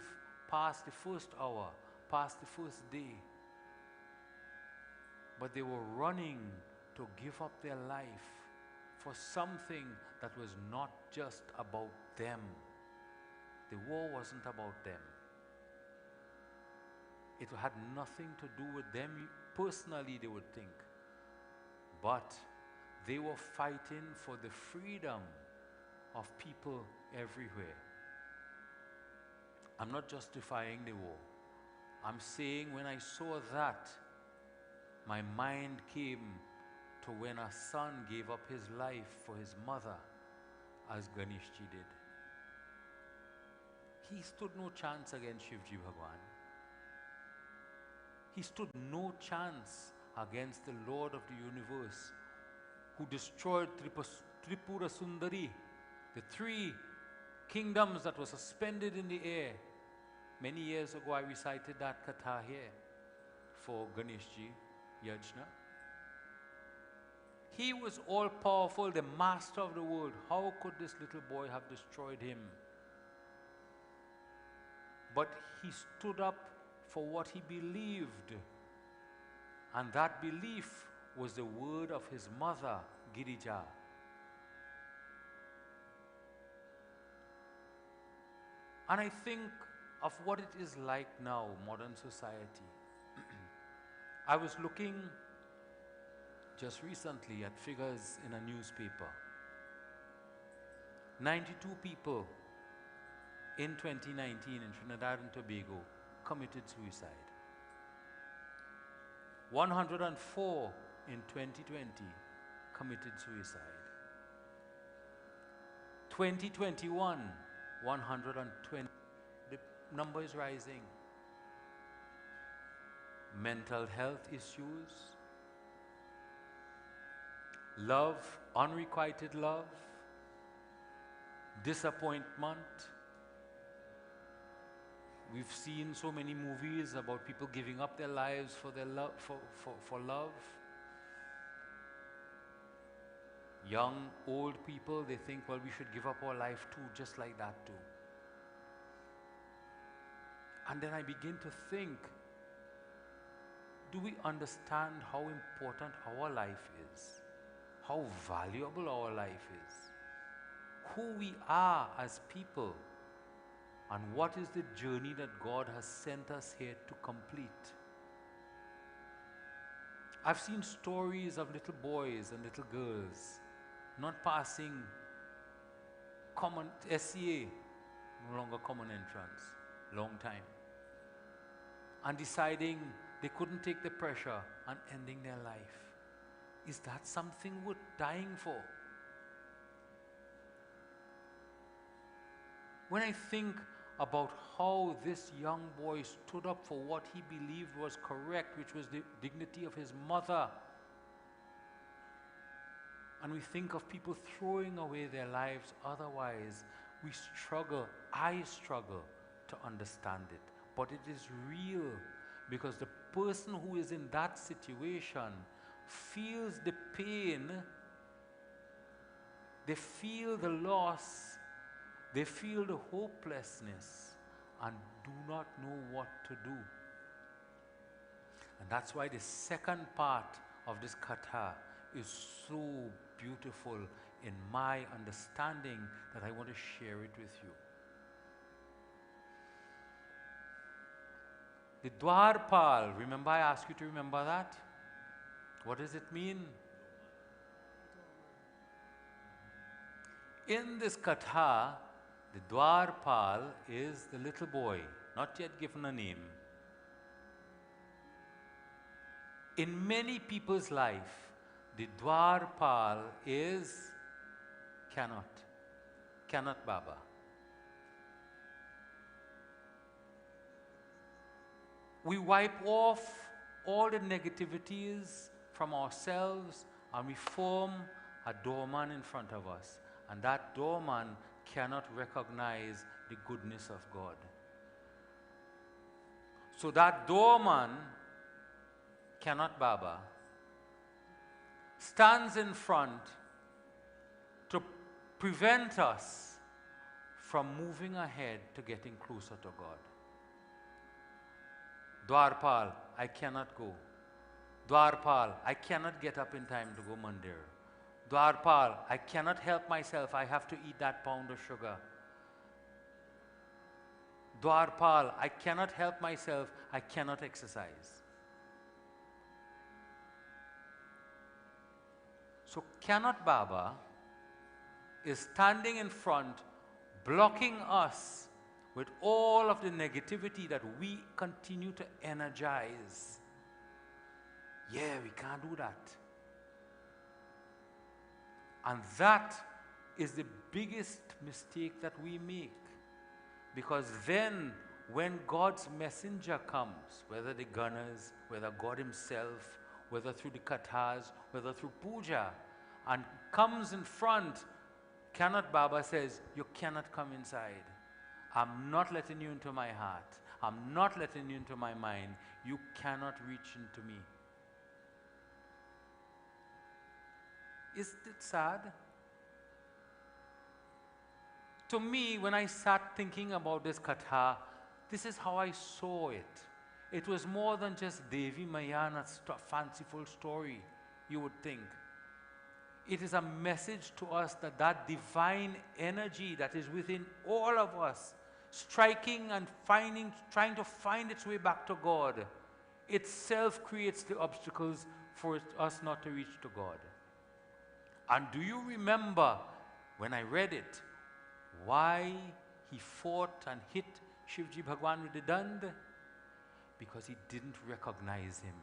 past the first hour, past the first day. But they were running to give up their life for something that was not just about them. The war wasn't about them. It had nothing to do with them personally, they would think. But they were fighting for the freedom of people everywhere. I'm not justifying the war. I'm saying when I saw that, my mind came to when a son gave up his life for his mother, as Ganeshji did. He stood no chance against Shivji Bhagwan. He stood no chance against the Lord of the universe, who destroyed Tripura Sundari, the 3 kingdoms that were suspended in the air. Many years ago, I recited that katha here for Ganeshji Yajna. He was all-powerful, the master of the world. How could this little boy have destroyed him? But he stood up for what he believed. And that belief was the word of his mother, Girija. And I think of what it is like now, modern society. I was looking just recently at figures in a newspaper. 92 people in 2019 in Trinidad and Tobago committed suicide. 104 in 2020 committed suicide. 2021, 120. The number is rising. Mental health issues, love, unrequited love, disappointment. We've seen so many movies about people giving up their lives for their love, for love. Young, old people, they think, well, we should give up our life too, just like that too. And then I begin to think, do we understand how important our life is? How valuable our life is? Who we are as people? And what is the journey that God has sent us here to complete? I've seen stories of little boys and little girls not passing common SCA, no longer common entrance, long time, and deciding they couldn't take the pressure and ending their life. Is that something worth dying for? When I think about how this young boy stood up for what he believed was correct, which was the dignity of his mother, and we think of people throwing away their lives otherwise, we struggle, I struggle to understand it. But it is real, because the person who is in that situation feels the pain, they feel the loss, they feel the hopelessness, and do not know what to do. And that's why the second part of this katha is so beautiful in my understanding that I want to share it with you. The dwarpal, remember I asked you to remember that? What does it mean? In this katha, the dwarpal is the little boy, not yet given a name. In many people's life, the dwarpal is cannot Baba. We wipe off all the negativities from ourselves and we form a doorman in front of us. and that doorman cannot recognize the goodness of God. So that doorman, Cannot Baba, stands in front to prevent us from moving ahead to getting closer to God. Dwarpal, I cannot go. Dwarpal, I cannot get up in time to go Mandir. Dwarpal, I cannot help myself, I have to eat that pound of sugar. Dwarpal, I cannot help myself, I cannot exercise. So Cannot Baba is standing in front, blocking us with all of the negativity that we continue to energize. Yeah, we can't do that. And that is the biggest mistake that we make. Because then, when God's messenger comes, whether the gunners, whether God himself, whether through the kathas, whether through puja, and comes in front, Cannot Baba says, you cannot come inside. I'm not letting you into my heart. I'm not letting you into my mind. You cannot reach into me. Isn't it sad? To me, when I sat thinking about this katha, this is how I saw it. It was more than just Devi Mayana's fanciful story, you would think. It is a message to us that that divine energy that is within all of us, striking and trying to find its way back to God, itself creates the obstacles for us not to reach to God. And do you remember, when I read it, why he fought and hit Shivji Bhagwan with the dand? Because he didn't recognize him.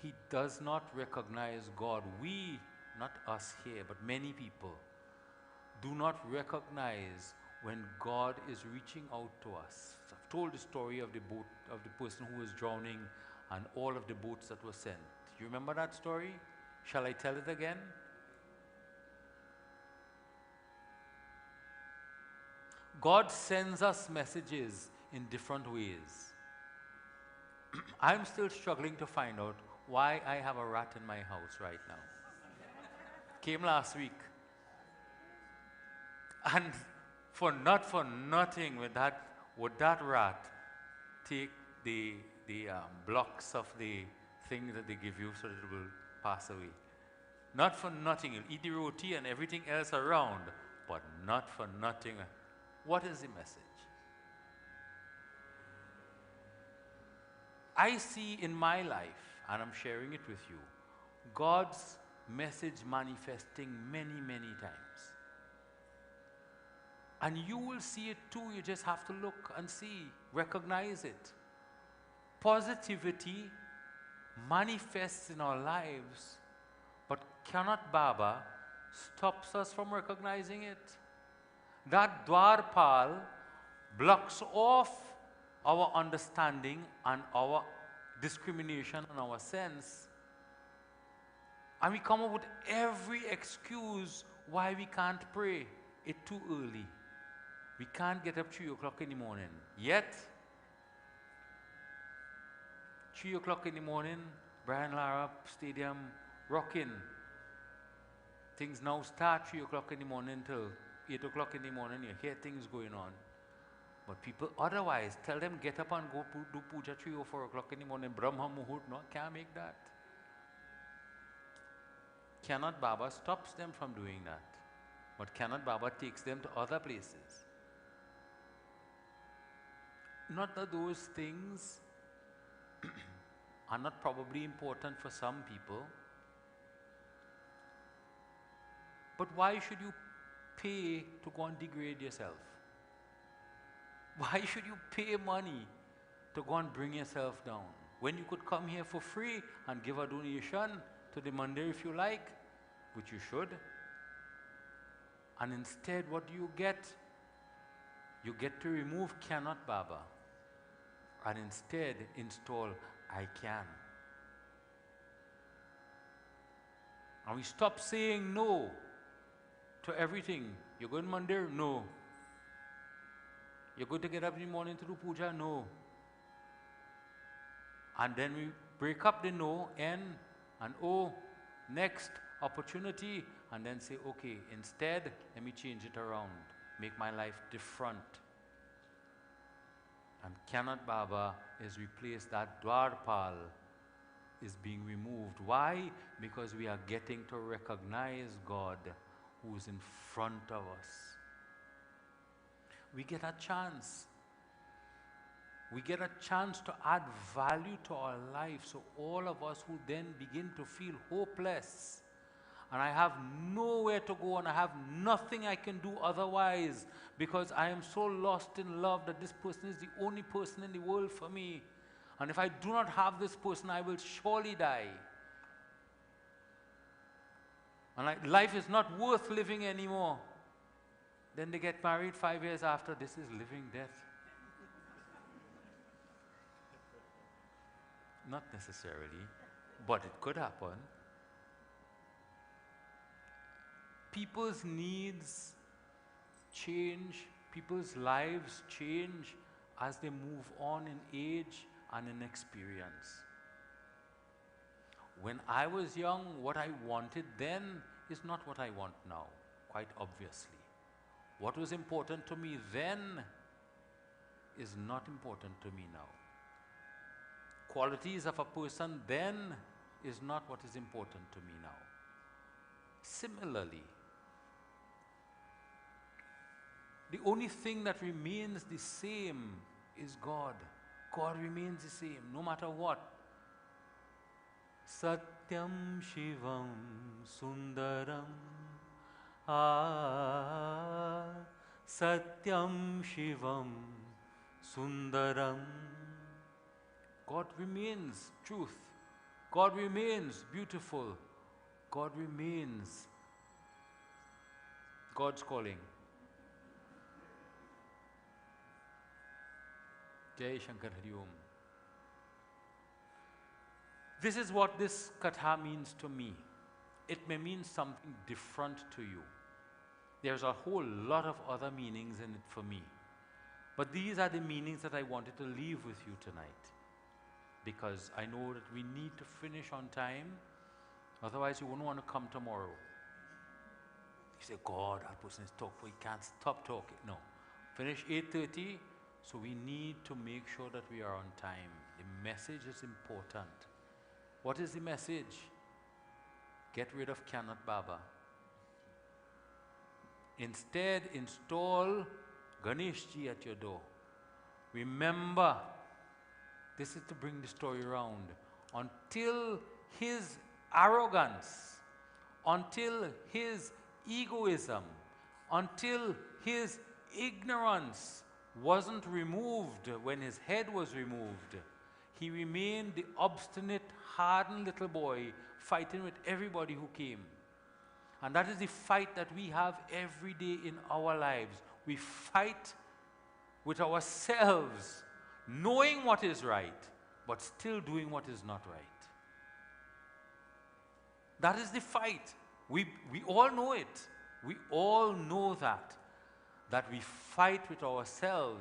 He does not recognize God. We, not us here, but many people, do not recognize when God is reaching out to us. So I've told the story of the boat, of the person who was drowning and all of the boats that were sent. You remember that story? Shall I tell it again? God sends us messages in different ways. I'm still struggling to find out why I have a rat in my house right now. Came last week. And not for nothing would that rat take the blocks of the thing that they give you so that it will pass away. Not for nothing. You'll eat the roti and everything else around, but not for nothing. What is the message? I see in my life, and I'm sharing it with you, God's message manifesting many, many times. And you will see it too. You just have to look and see, recognize it. Positivity manifests in our lives, but Cannot Baba stops us from recognizing it. That dwarpal blocks off our understanding and our discrimination and our sense. And we come up with every excuse why we can't pray. It's too early. We can't get up 3 o'clock in the morning. Yet, 3 o'clock in the morning, Brian Lara Stadium rocking. Things now start 3 o'clock in the morning till 8 o'clock in the morning. You hear things going on. But people otherwise, tell them get up and go do puja 3 or 4 o'clock in the morning. Brahma Muhurt, no, can't make that. Cannot Baba stops them from doing that. But Cannot Baba takes them to other places. Not that those things are not probably important for some people, but why should you pay to go and degrade yourself? Why should you pay money to go and bring yourself down when you could come here for free and give a donation to the Mandir if you like, which you should? And instead, what do you get? You get to remove Cannot Baba and instead install I can. And we stop saying no to everything. You're going to Mandir? No. You're going to get up in the morning to do puja? No. And then we break up the no, N, and O, next opportunity, and then say, okay, instead, let me change it around, make my life different. And Kanat Baba is replaced, that dwarpal is being removed. Why? Because we are getting to recognize God who is in front of us. We get a chance. We get a chance to add value to our life. So all of us who then begin to feel hopeless, and I have nowhere to go and I have nothing I can do otherwise because I am so lost in love that this person is the only person in the world for me. And if I do not have this person, I will surely die. And life is not worth living anymore. Then they get married 5 years after. This is living death. Not necessarily, but it could happen. People's needs change, people's lives change as they move on in age and in experience. When I was young, what I wanted then is not what I want now, quite obviously. What was important to me then is not important to me now. Qualities of a person then is not what is important to me now. Similarly, the only thing that remains the same is God. God remains the same, no matter what. Satyam Shivam Sundaram. Satyam Shivam Sundaram. God remains truth. God remains beautiful. God remains God's calling. Jai Shankar Hari Om. This is what this katha means to me. It may mean something different to you. There's a whole lot of other meanings in it for me. But these are the meanings that I wanted to leave with you tonight. Because I know that we need to finish on time. Otherwise, you won't want to come tomorrow. You say, God, that person is talking, he can't stop talking. No. Finish 8:30, so we need to make sure that we are on time. The message is important. What is the message? Get rid of Kanat Baba. Instead, install Ganeshji at your door. Remember, this is to bring the story around. Until his arrogance, until his egoism, until his ignorance wasn't removed when his head was removed, he remained the obstinate, hardened little boy fighting with everybody who came. And that is the fight that we have every day in our lives. We fight with ourselves, knowing what is right, but still doing what is not right. That is the fight. We all know it. We all know that we fight with ourselves,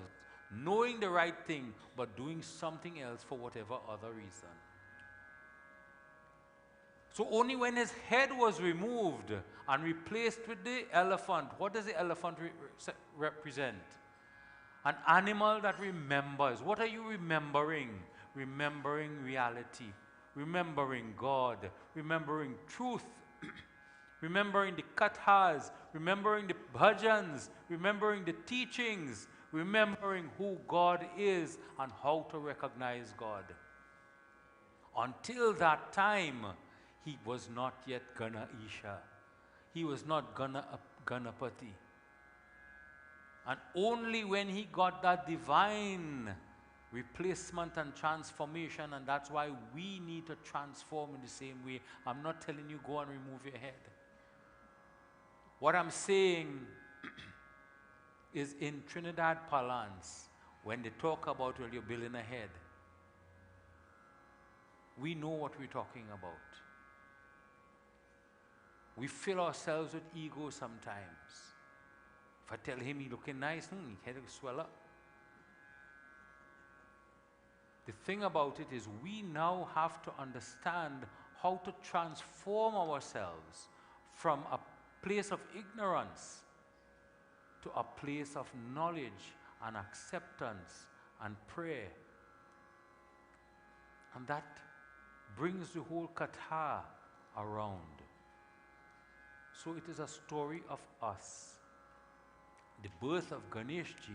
knowing the right thing, but doing something else for whatever other reason. So only when his head was removed and replaced with the elephant, what does the elephant represent? An animal that remembers. What are you remembering? Remembering reality, remembering God, remembering truth, remembering the kathas, remembering the bhajans, remembering the teachings, remembering who God is and how to recognize God. Until that time, he was not yet Ganesha. He was not Ganapati. And only when he got that divine replacement and transformation, and that's why we need to transform in the same way. I'm not telling you go and remove your head. What I'm saying is in Trinidad parlance, when they talk about, well, you're building a head, we know what we're talking about. We fill ourselves with ego sometimes. If I tell him he's looking nice, his head will swell up. The thing about it is we now have to understand how to transform ourselves from a place of ignorance to a place of knowledge and acceptance and prayer. And that brings the whole katha around. So it is a story of us. The birth of Ganesh Ji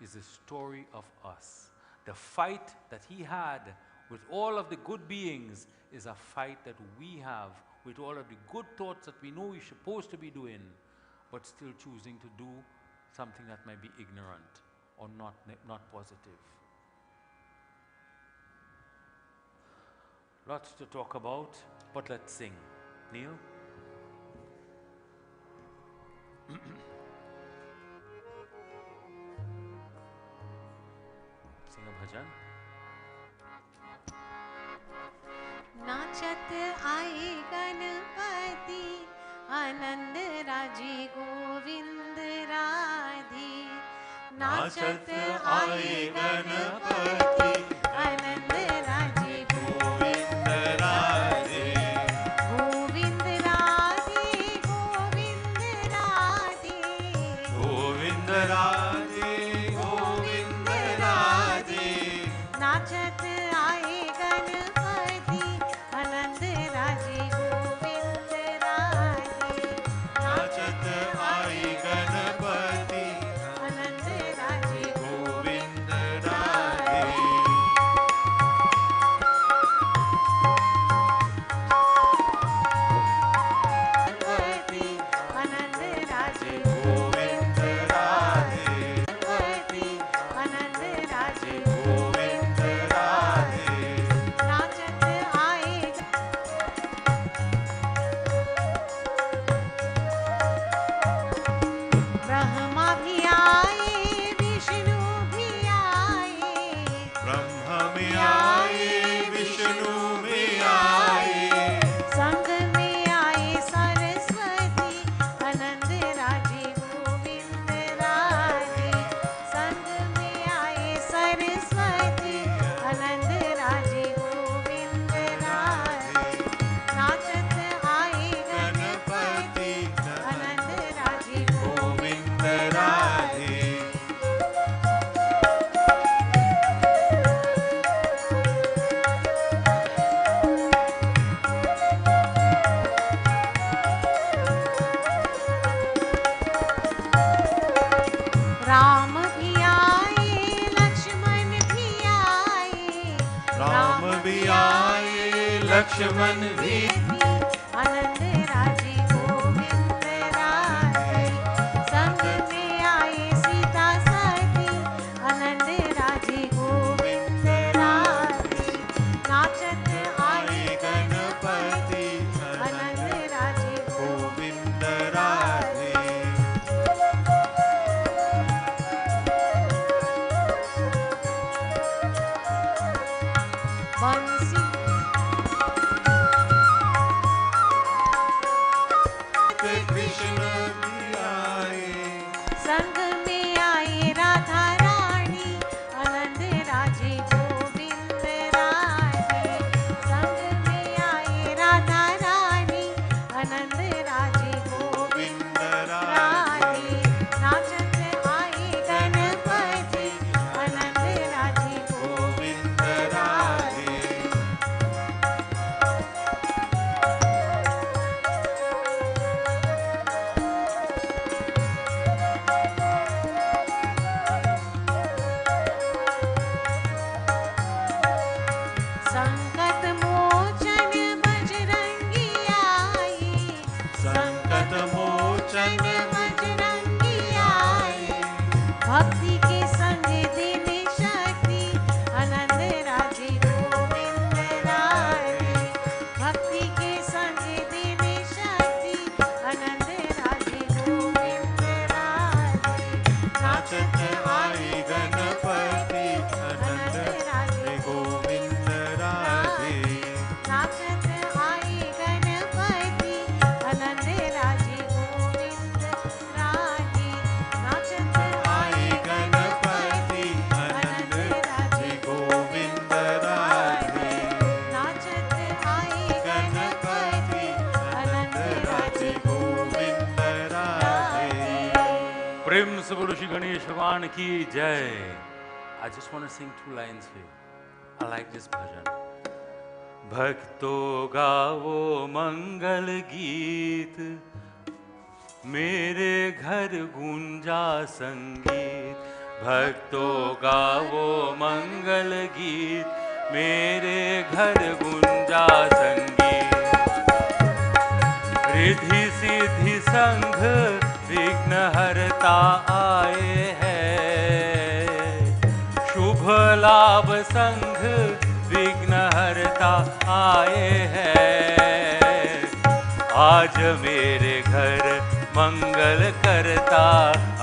is a story of us. The fight that he had with all of the good beings is a fight that we have with all of the good thoughts that we know we're supposed to be doing, but still choosing to do something that might be ignorant or not positive. Lots to talk about, but let's sing. Neil? Sing a bhajan. नाचत आए गणपति आनंद राजी गोविंद राधे नाचत आए गणपति आनंद राजी गोविंद राधे गोविंद राधे गोविंद राधे गोविंद राधे गोविंद राधे नाचत आए गणपति आनंद राजी गोविंद राधे नाचत आए गणपति आनंद राजी गोविंद राधे गणपति आनंद राजी गोविंद राधे गणपति आनंद राजी गोविंद राधे नाचत आए ब्रह्मा भी आए विष्णु भी आए ब्रह्म में आए विष्णु में आए संग में आए सरस्वती आनंद राजी गोविंद राधे संग में आए सरस्वती आनंद राजी गोविंद राधे नाचत आए गणपति आनंद राजी गोविंद राधे राम भी आए लक्ष्मण भी आए राम भी आए लक्ष्मण भी आनंद राजी गोविंद राधे संग में आए सीता सती आनंद राजी गोविंद राधे नाचत आए गणपति आनंद राजी गोविंद राधे बंसी कृष्ण भी आए संग में आए राधा रानी आनंद राजी गोविंद राधे संग में आए राधा रानी आनंद राजी गोविंद राधे नाचत आए गणपति आनंद राजी गोविंद राधे संकट मोचन बजरंगी आए संकट मोचन बजरंगी आए भक्ति के संग दिन शक्ति आनंद राजी गोविंद राधे भक्ति के संग दिन शक्ति आनंद राजी गोविंद राधे नाचत आए गणपति आनंद राजी गोविंद राधे नाचत आए गणपति आनंद प्रेम से बोलो श्री गणेश भगवान की जय. I just want to sing 2 lines for you. I like this bhajan. भक्तों गावो मंगल गीत, मेरे घर गूंजा संगीत. भक्तों गावो मंगल गीत, मेरे घर गूंजा संगीत. रिद्धि सिद्धि संघ विघ्न हरता आए हैं. शुभ लाभ संघ विघ्न हरता आए हैं. आज मेरे घर मंगल करता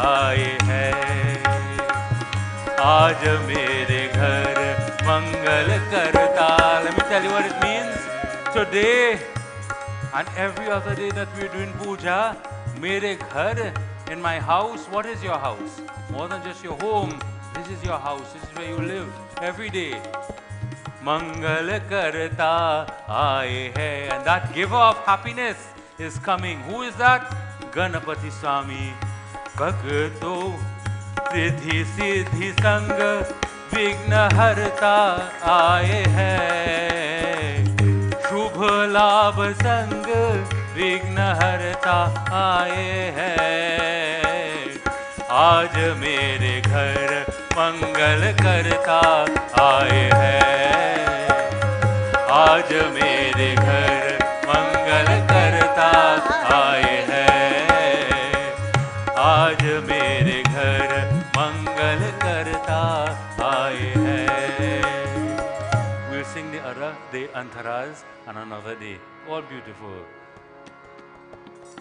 आए हैं. आज मेरे घर मंगल करता. Let me tell you what it means. Today and every other day that we are doing puja, mere ghar, in my house. What is your house? More than just your home. This is your house. This is where you live every day. Mangal karta aaye hai. And that giver of happiness is coming. Who is that? Ganapati Swami. Bhakto riddhi siddhi sang vigna harta aaye hai. शुभ लाभ संग विघ्न हरता आए हैं. आज मेरे घर मंगल करता आए हैं. आज मेरे घर मंगल करता आए हैं. आज मेरे घर मंगल करता आए हैं. We'll sing the antaras and another day. All beautiful.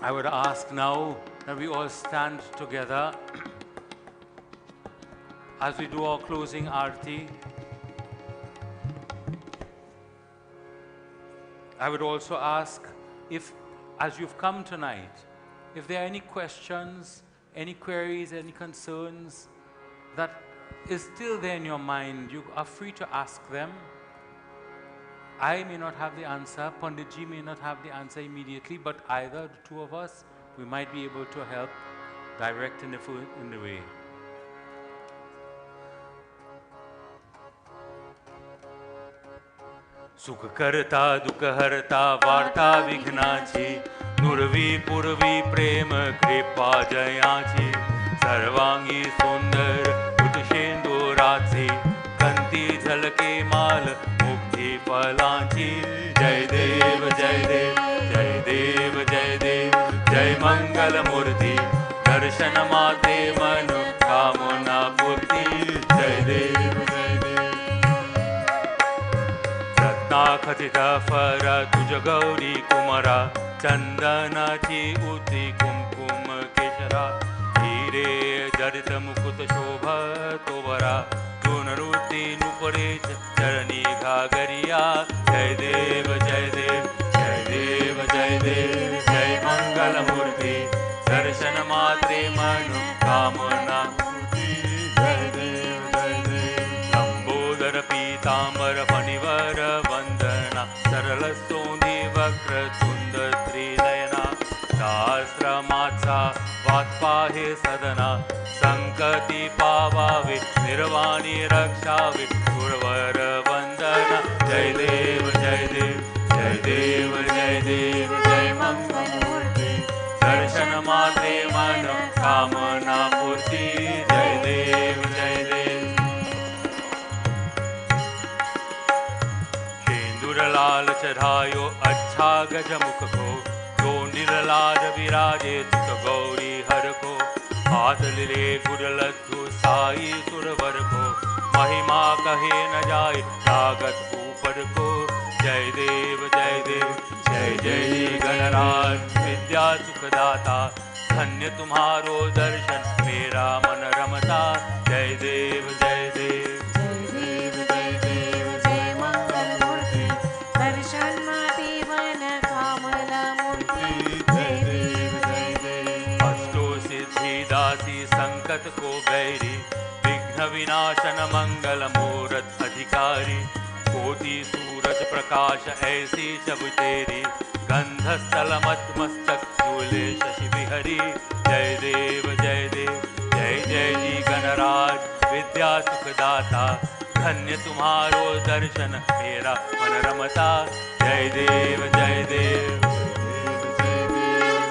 I would ask now that we all stand together as we do our closing aarti. I would also ask if, as you've come tonight, if there are any questions, any queries, any concerns that is still there in your mind, you are free to ask them. I may not have the answer, Panditji may not have the answer immediately, but either the two of us, we might be able to help direct in the way. सुख करता दुख हरता वार्ता विघ्नाची, नुरवी पूर्वी प्रेम कृपा जयाची. सर्वांगी सुंदर कुटशेंदुराची, कंती झलके माल मुक्ति फलांची. जय देव जय देव जय देव जय देव. जय मंगल मूर्ति दर्शन माते मन कामना पूर्ति. जय देव जय देव. रत्ना खचित फर तुझ गौरी कुमरा, चंदनाची उती कुमकुम केशरा. हीरे जडित मुकुट शोभा तोबरा, रुति नुपरेश चरणी घागरिया. जय देव जय देव जय देव जय देव. जय मंगल मूर्ति दर्शन मात्रे मनु कामना पूर्ति. जय देव जय देव. लंबोदर पीतांबर फणिवर वंदना, सरल सोंदी वक्र तुंड त्रिनयना. शास्त्र मात्सा वात्पाहे सदना, संकटी पावावे निर्वाणी रक्षावे सुरवर वंदना. जय देव जय देव जय देव जय देव. जय मंगल मूर्ति दर्शन मात्रे मन कामना पूर्ति. जय देव जय देव. शेंदुर लाल चढ़ायो अच्छा गज मुख को, जो निरलाज विराजे तुत गौरी हर को. हाथ लिले गुर लड्डू साई सुरवर को, महिमा कहे न जाए लागत ऊपर को. जय देव जय देव जय जय गणराज विद्या सुखदाता. धन्य तुम्हारो दर्शन मेरा मन रमता. जय देव जय देव जय देव जय देव. जय मंगल मूर्ति दर्शन माते मन कामना मूर्ति. जय देव जय देव. अष्टो सिद्धि दासी संकट को बैरी, विघ्न विनाशन मंगल मूरत अधिकारी. कोटि सूरज प्रकाश ऐसी शब तेरी, गंध स्थल मत मस्तक झूले शशि बिहरी. जय देव जय देव धन्य तुम्हारो दर्शन मेरा मन रमता। जय देव जय देव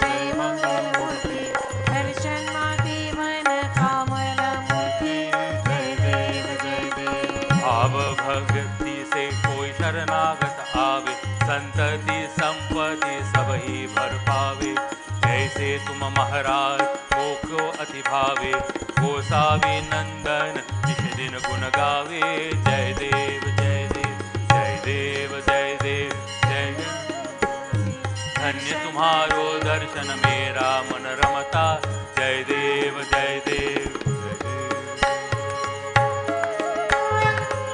जय मंगल मूर्ति दर्शन माते मन कामल मूर्ति। जय देव जय देव। भाव भक्ति से कोई शरणागत आवे, संतति संपत्ति सब ही भर पावे। जैसे तुम महाराज को अति भावे, गोसावी नंदन निश दिन गुण गावे। जय देव जय देव जय देव जय देव जय देव। धन्य तुम्हारो दर्शन मेरा मन रमता। जय देव जय देव।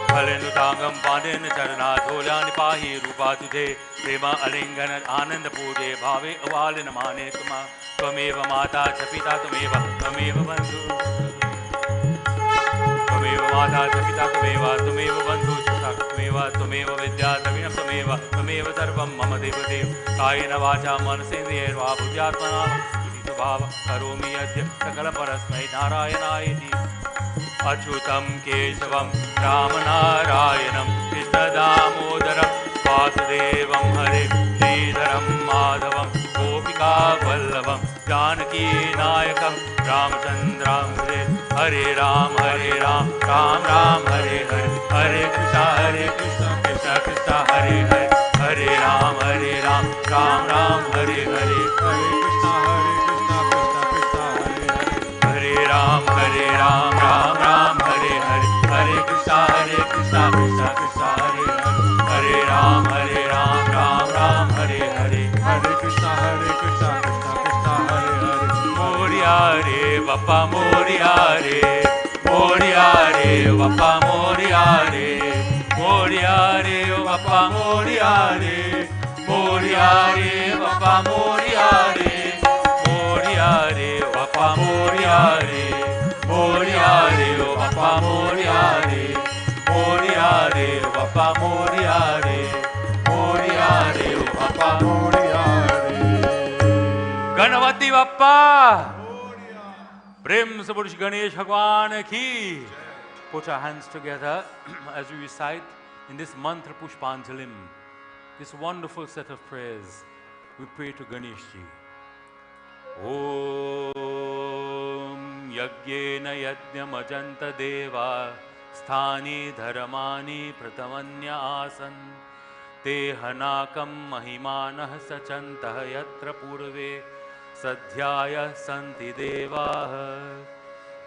फलेनुतांगम पादेन चरणा धोल्यानि पाहि रूपा तुझे, प्रेम अलिंगन आनंद पूजे भावे अवालिन माने तुमा। त्वमेव माता च पिता त्वमेव बंधु, त्वमेव माता च पिता त्वमेव बंधु च सखा त्वमेव विद्या त्वमेव सर्वं मम देवदेव। कायेन वाचा मनसेन्द्रियैर्वा बुद्ध्यात्मना भाव करोमि यद्य सकलं परस्मै नारायणायेति। अच्युतं केशवं रामनारायणं कृष्णदामोदरं वासुदेवं हरे श्रीधरं माधवं गोपिकावल्लभं जानकीनायकं रामचन्द्रं हरे। हरे राम राम राम हरे हरे, हरे कृष्ण कृष्ण कृष्ण हरे हरे। हरे राम राम राम हरे हरे, हरे कृष्ण कृष्ण कृष्ण हरे हरे। हरे राम राम राम हरे हरे, हरे कृष्ण कृष्ण कृष्ण हरे हरे। हरे राम राम राम हरे हरे, हरे कृष्ण कृष्ण कृष्ण हरे हरे। मोरिया रे बप्पा मोरिया रे, मोरिया रे बप्पा मोरिया रे, मोरिया रे बप्पा मोरिया रे, मोरिया रे बप्पा मोरिया रे, मोरिया रे बप्पा मोरिया रे, मोरिया रे बप्पा मोरिया रे, मोरिया रे बप्पा मोरिया रे, मोरिया रे बप्पा मोरिया रे। गणपति बप्पा प्रेम से पुरुष गणेश भगवान की। Put our hands together as we recite in this mantra Pushpanjalim, this wonderful set of prayers. We pray to Ganesh Ji. Om Yajnena Yajnamajanta Deva Sthani Dharmani Pratamanya Asan Te Hanakam Mahimanah Sachantah Yatra Purve Sadhyaya Santi Devaha।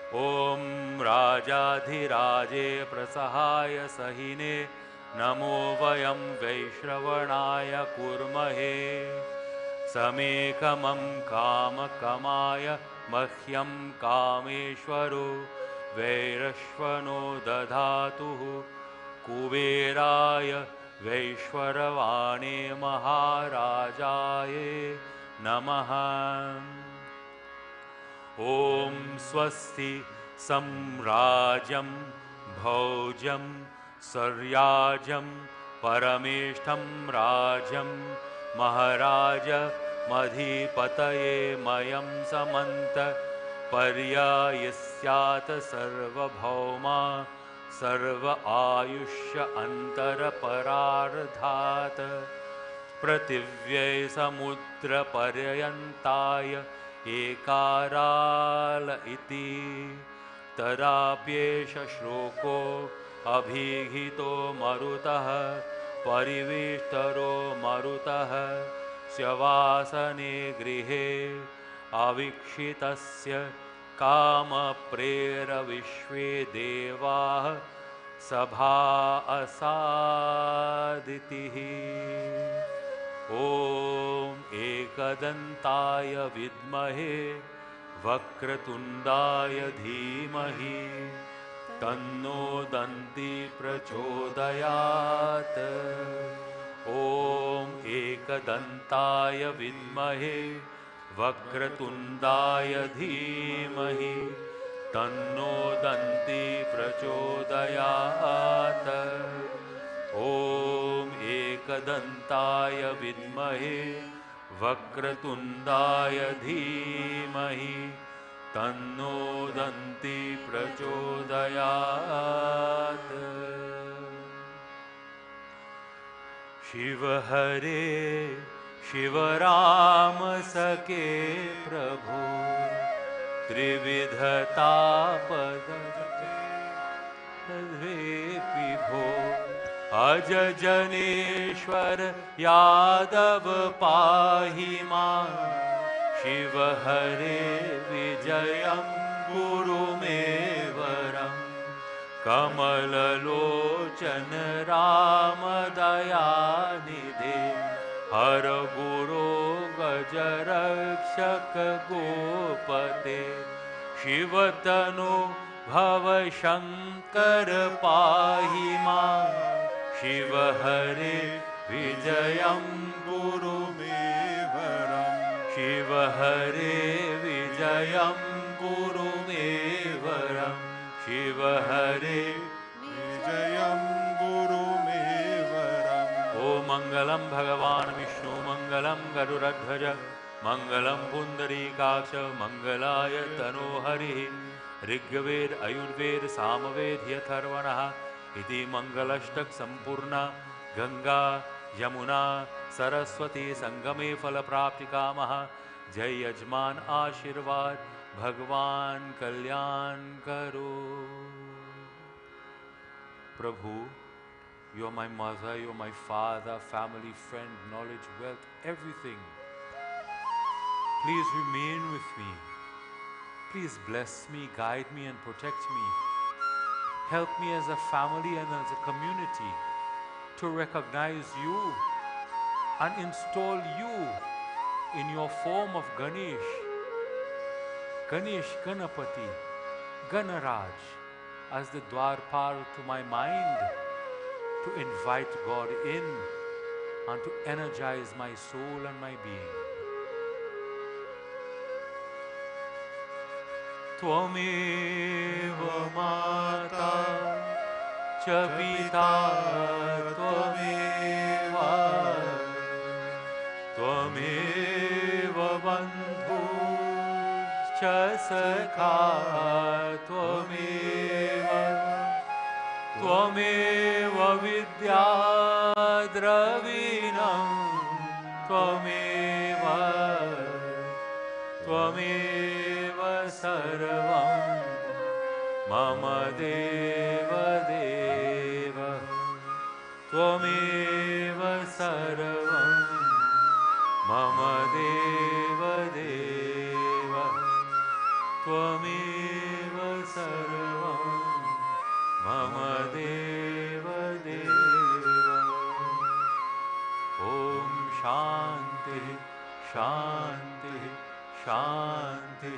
ओम राजाधिराजे प्रसहाय सहिने नमो वयं वैश्रवणाय कुर्महे। समेकमं कामकमाय मह्यं कामेश्वरो वैरश्वनो दधातुः। कुबेराय वैश्वरवाणे महाराजाय नमः। ओम स्वस्ति सम्राजं भौजं सर्याजं परमेष्ठं राजं महाराज मधीपतये मयं समन्त पर्यायस्यात् सर्वभौमा सर्व आयुष्य अन्तरपरार्धात् पृथिव्यै समुद्रपर्यन्ताय एकाराल इति। तदाप्येष श्लोको अभिहितो मरुतः परिवेष्टरो मरुतः स्यवासने गृहे अवीक्षितस्य कामप्रेरविश्वे देवाः सभा असादितिः। ओम एकदंताय विद्महे वक्रतुंडाय धीमहि तन्नो दन्ति प्रचोदयात्। ओम एकदंताय विद्महे वक्रतुंडाय धीमहि तन्नो दन्ति प्रचोदयात्। ओम एकदंताय विद्महे वक्रतुंडाय धीमहि तन्नो दन्ति प्रचोदयात्। शिव हरे शिव राम सके प्रभु त्रिविधता पद विभो अज जनेश्वर यादव पाहि मां शिव हरे विजयं गुरु मे वरम् कमललोचन राम दयानिधे हर गुरो गजरक्षक गोपते शिवतनु भव शंकर पाहि मां शिव हरे विजयं गुरु मे वरम् शिव हरे विजयं गुरु मे वरम् शिव हरे विजयं गुरु मे वरम् ओ मंगलम भगवान विष्णु मंगलम गरुड़ध्वज मंगलम पुंडरीकाक्ष मंगलाय तनोहरि ऋग्वेद आयुर्वेद सामवेद अथर्वणः इति मंगलष्टक संपूर्ण गंगा यमुना सरस्वती संगमे फल प्राप्ति कामः जय यजमान आशीर्वाद भगवान कल्याण करो प्रभु you are my mother, you are my father, family, friend, knowledge, wealth, everything. Please remain with me. Please bless me, guide me and protect me. Help me as a family and as a community to recognize you and install you in your form of Ganesh. Ganesh, Ganapati, Ganaraj as the dwarpal to my mind to invite God in and to energize my soul and my being. Tvameva mata cha pita tvameva tvameva bandhu cha sakha tvameva tvameva vidya dravinam tvameva tvameva sarvam mama deva deva tvameva sarvam mama deva deva tvameva sarvam mama deva deva om shanti shanti shanti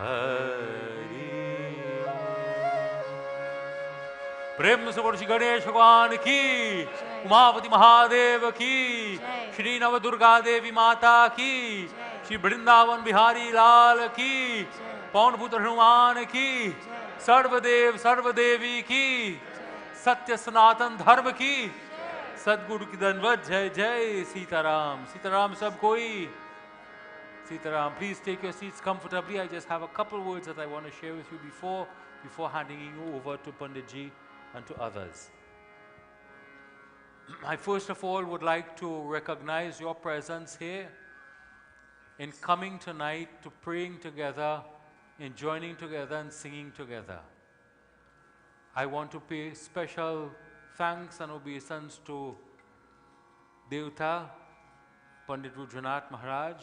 hari प्रेम से बोलो श्री गणेश भगवान की उमापति महादेव की श्री नव दुर्गा देवी माता की श्री वृंदावन बिहारी लाल की पौनपुत्र हनुमान की सर्वदेव सर्वदेवी की सत्य सनातन धर्म की सदगुरु की दंडवत जय जय सीताराम सीताराम सब कोई Sitaram please take your seats comfortably I just have a couple words that I want to share with you before handing you over to Panditji and to others. I first of all would like to recognize your presence here in coming tonight to praying together, in joining together and singing together. I want to pay special thanks and obeisance to Devta, Pandit Rudranath Maharaj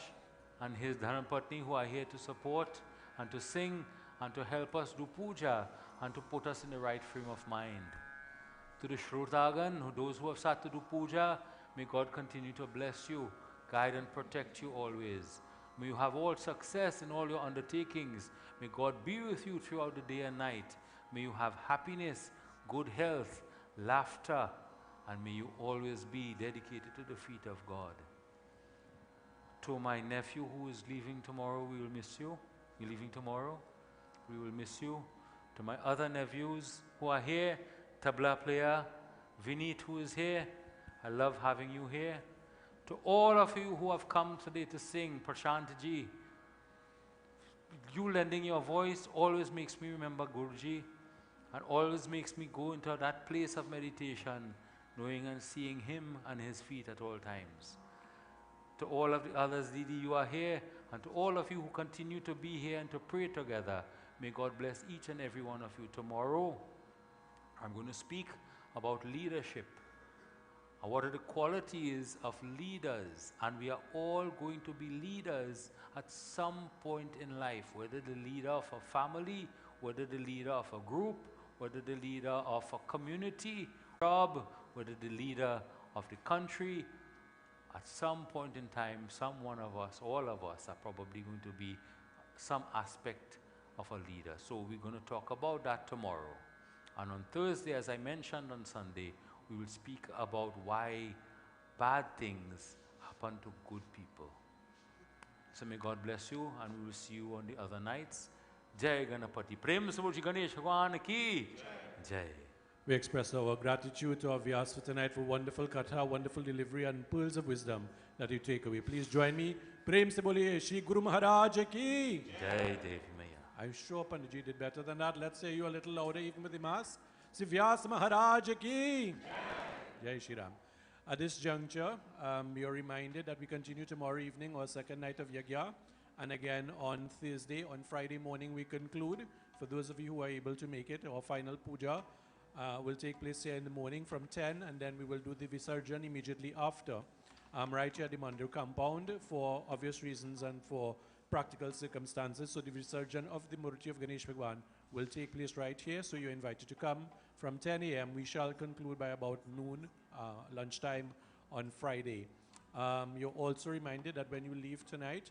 and his Dharmapatni who are here to support and to sing and to help us do puja and to put us in the right frame of mind. To the Shrotagan, those who have sat to do puja, may God continue to bless you, guide and protect you always. May you have all success in all your undertakings. May God be with you throughout the day and night. May you have happiness, good health, laughter, and may you always be dedicated to the feet of God. To my nephew who is leaving tomorrow, we will miss you. You're leaving tomorrow? We will miss you. To my other nephews who are here, tabla player, Vineet who is here, I love having you here. To all of you who have come today to sing, Prashantji, you lending your voice always makes me remember Guruji and always makes me go into that place of meditation knowing and seeing Him and His feet at all times. To all of the others, Didi, you are here, and to all of you who continue to be here and to pray together, may God bless each and every one of you. Tomorrow, I'm going to speak about leadership. And what are the qualities of leaders? And we are all going to be leaders at some point in life, whether the leader of a family, whether the leader of a group, whether the leader of a community, job, whether the leader of the country. At some point in time, some one of us, all of us, are probably going to be some aspect of a leader. So we're going to talk about that tomorrow. And on Thursday, as I mentioned on Sunday, we will speak about why bad things happen to good people. So may God bless you, and we will see you on the other nights. Jai Ganapati. Prem se Lord Ganesh Bhagwan ki Jai. We express our gratitude to our Vyas for tonight for wonderful katha, wonderful delivery, and pearls of wisdom that you take away. Please join me. Prem se boliye Shri Guru Maharaj ki Jai Devi Maya. I'm sure Panditji did better than that. Let's say you a little louder even with the mass. Shri Vyas Maharaj ki Jai Shri Ram. At this juncture, we are reminded that we continue tomorrow evening, our second night of Yagya. And again on Thursday, on Friday morning, we conclude. For those of you who are able to make it, our final puja will take place here in the morning from 10, and then we will do the Visarjan immediately after, right here at the Mandir compound for obvious reasons and for practical circumstances. So the Visarjan of the Murti of Ganesh Bhagwan will take place right here, so you're invited to come from 10 a.m. We shall conclude by about noon, lunchtime on Friday. You're also reminded that when you leave tonight,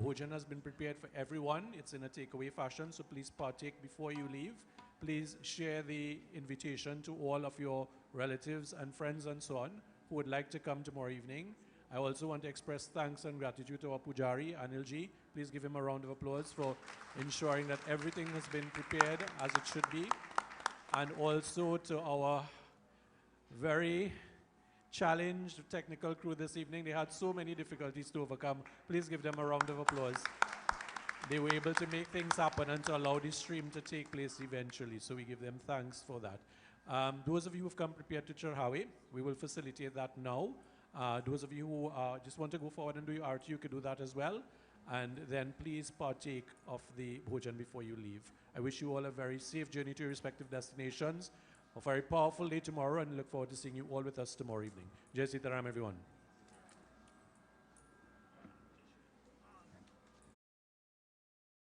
Bhojan has been prepared for everyone. It's in a takeaway fashion, so please partake before you leave. Please share the invitation to all of your relatives and friends and so on who would like to come tomorrow evening. I also want to express thanks and gratitude to our Pujari, Anilji. Please give him a round of applause for ensuring that everything has been prepared as it should be. And also to our very challenged technical crew this evening. They had so many difficulties to overcome. Please give them a round of applause. They were able to make things happen and to allow this stream to take place eventually. So we give them thanks for that. Those of you who have come prepared to Chirhawe, we will facilitate that now. Those of you who just want to go forward and do your arti, you can do that as well. And then please partake of the bhojan before you leave. I wish you all a very safe journey to your respective destinations. A very powerful day tomorrow, and look forward to seeing you all with us tomorrow evening. Jai Sitaram, everyone.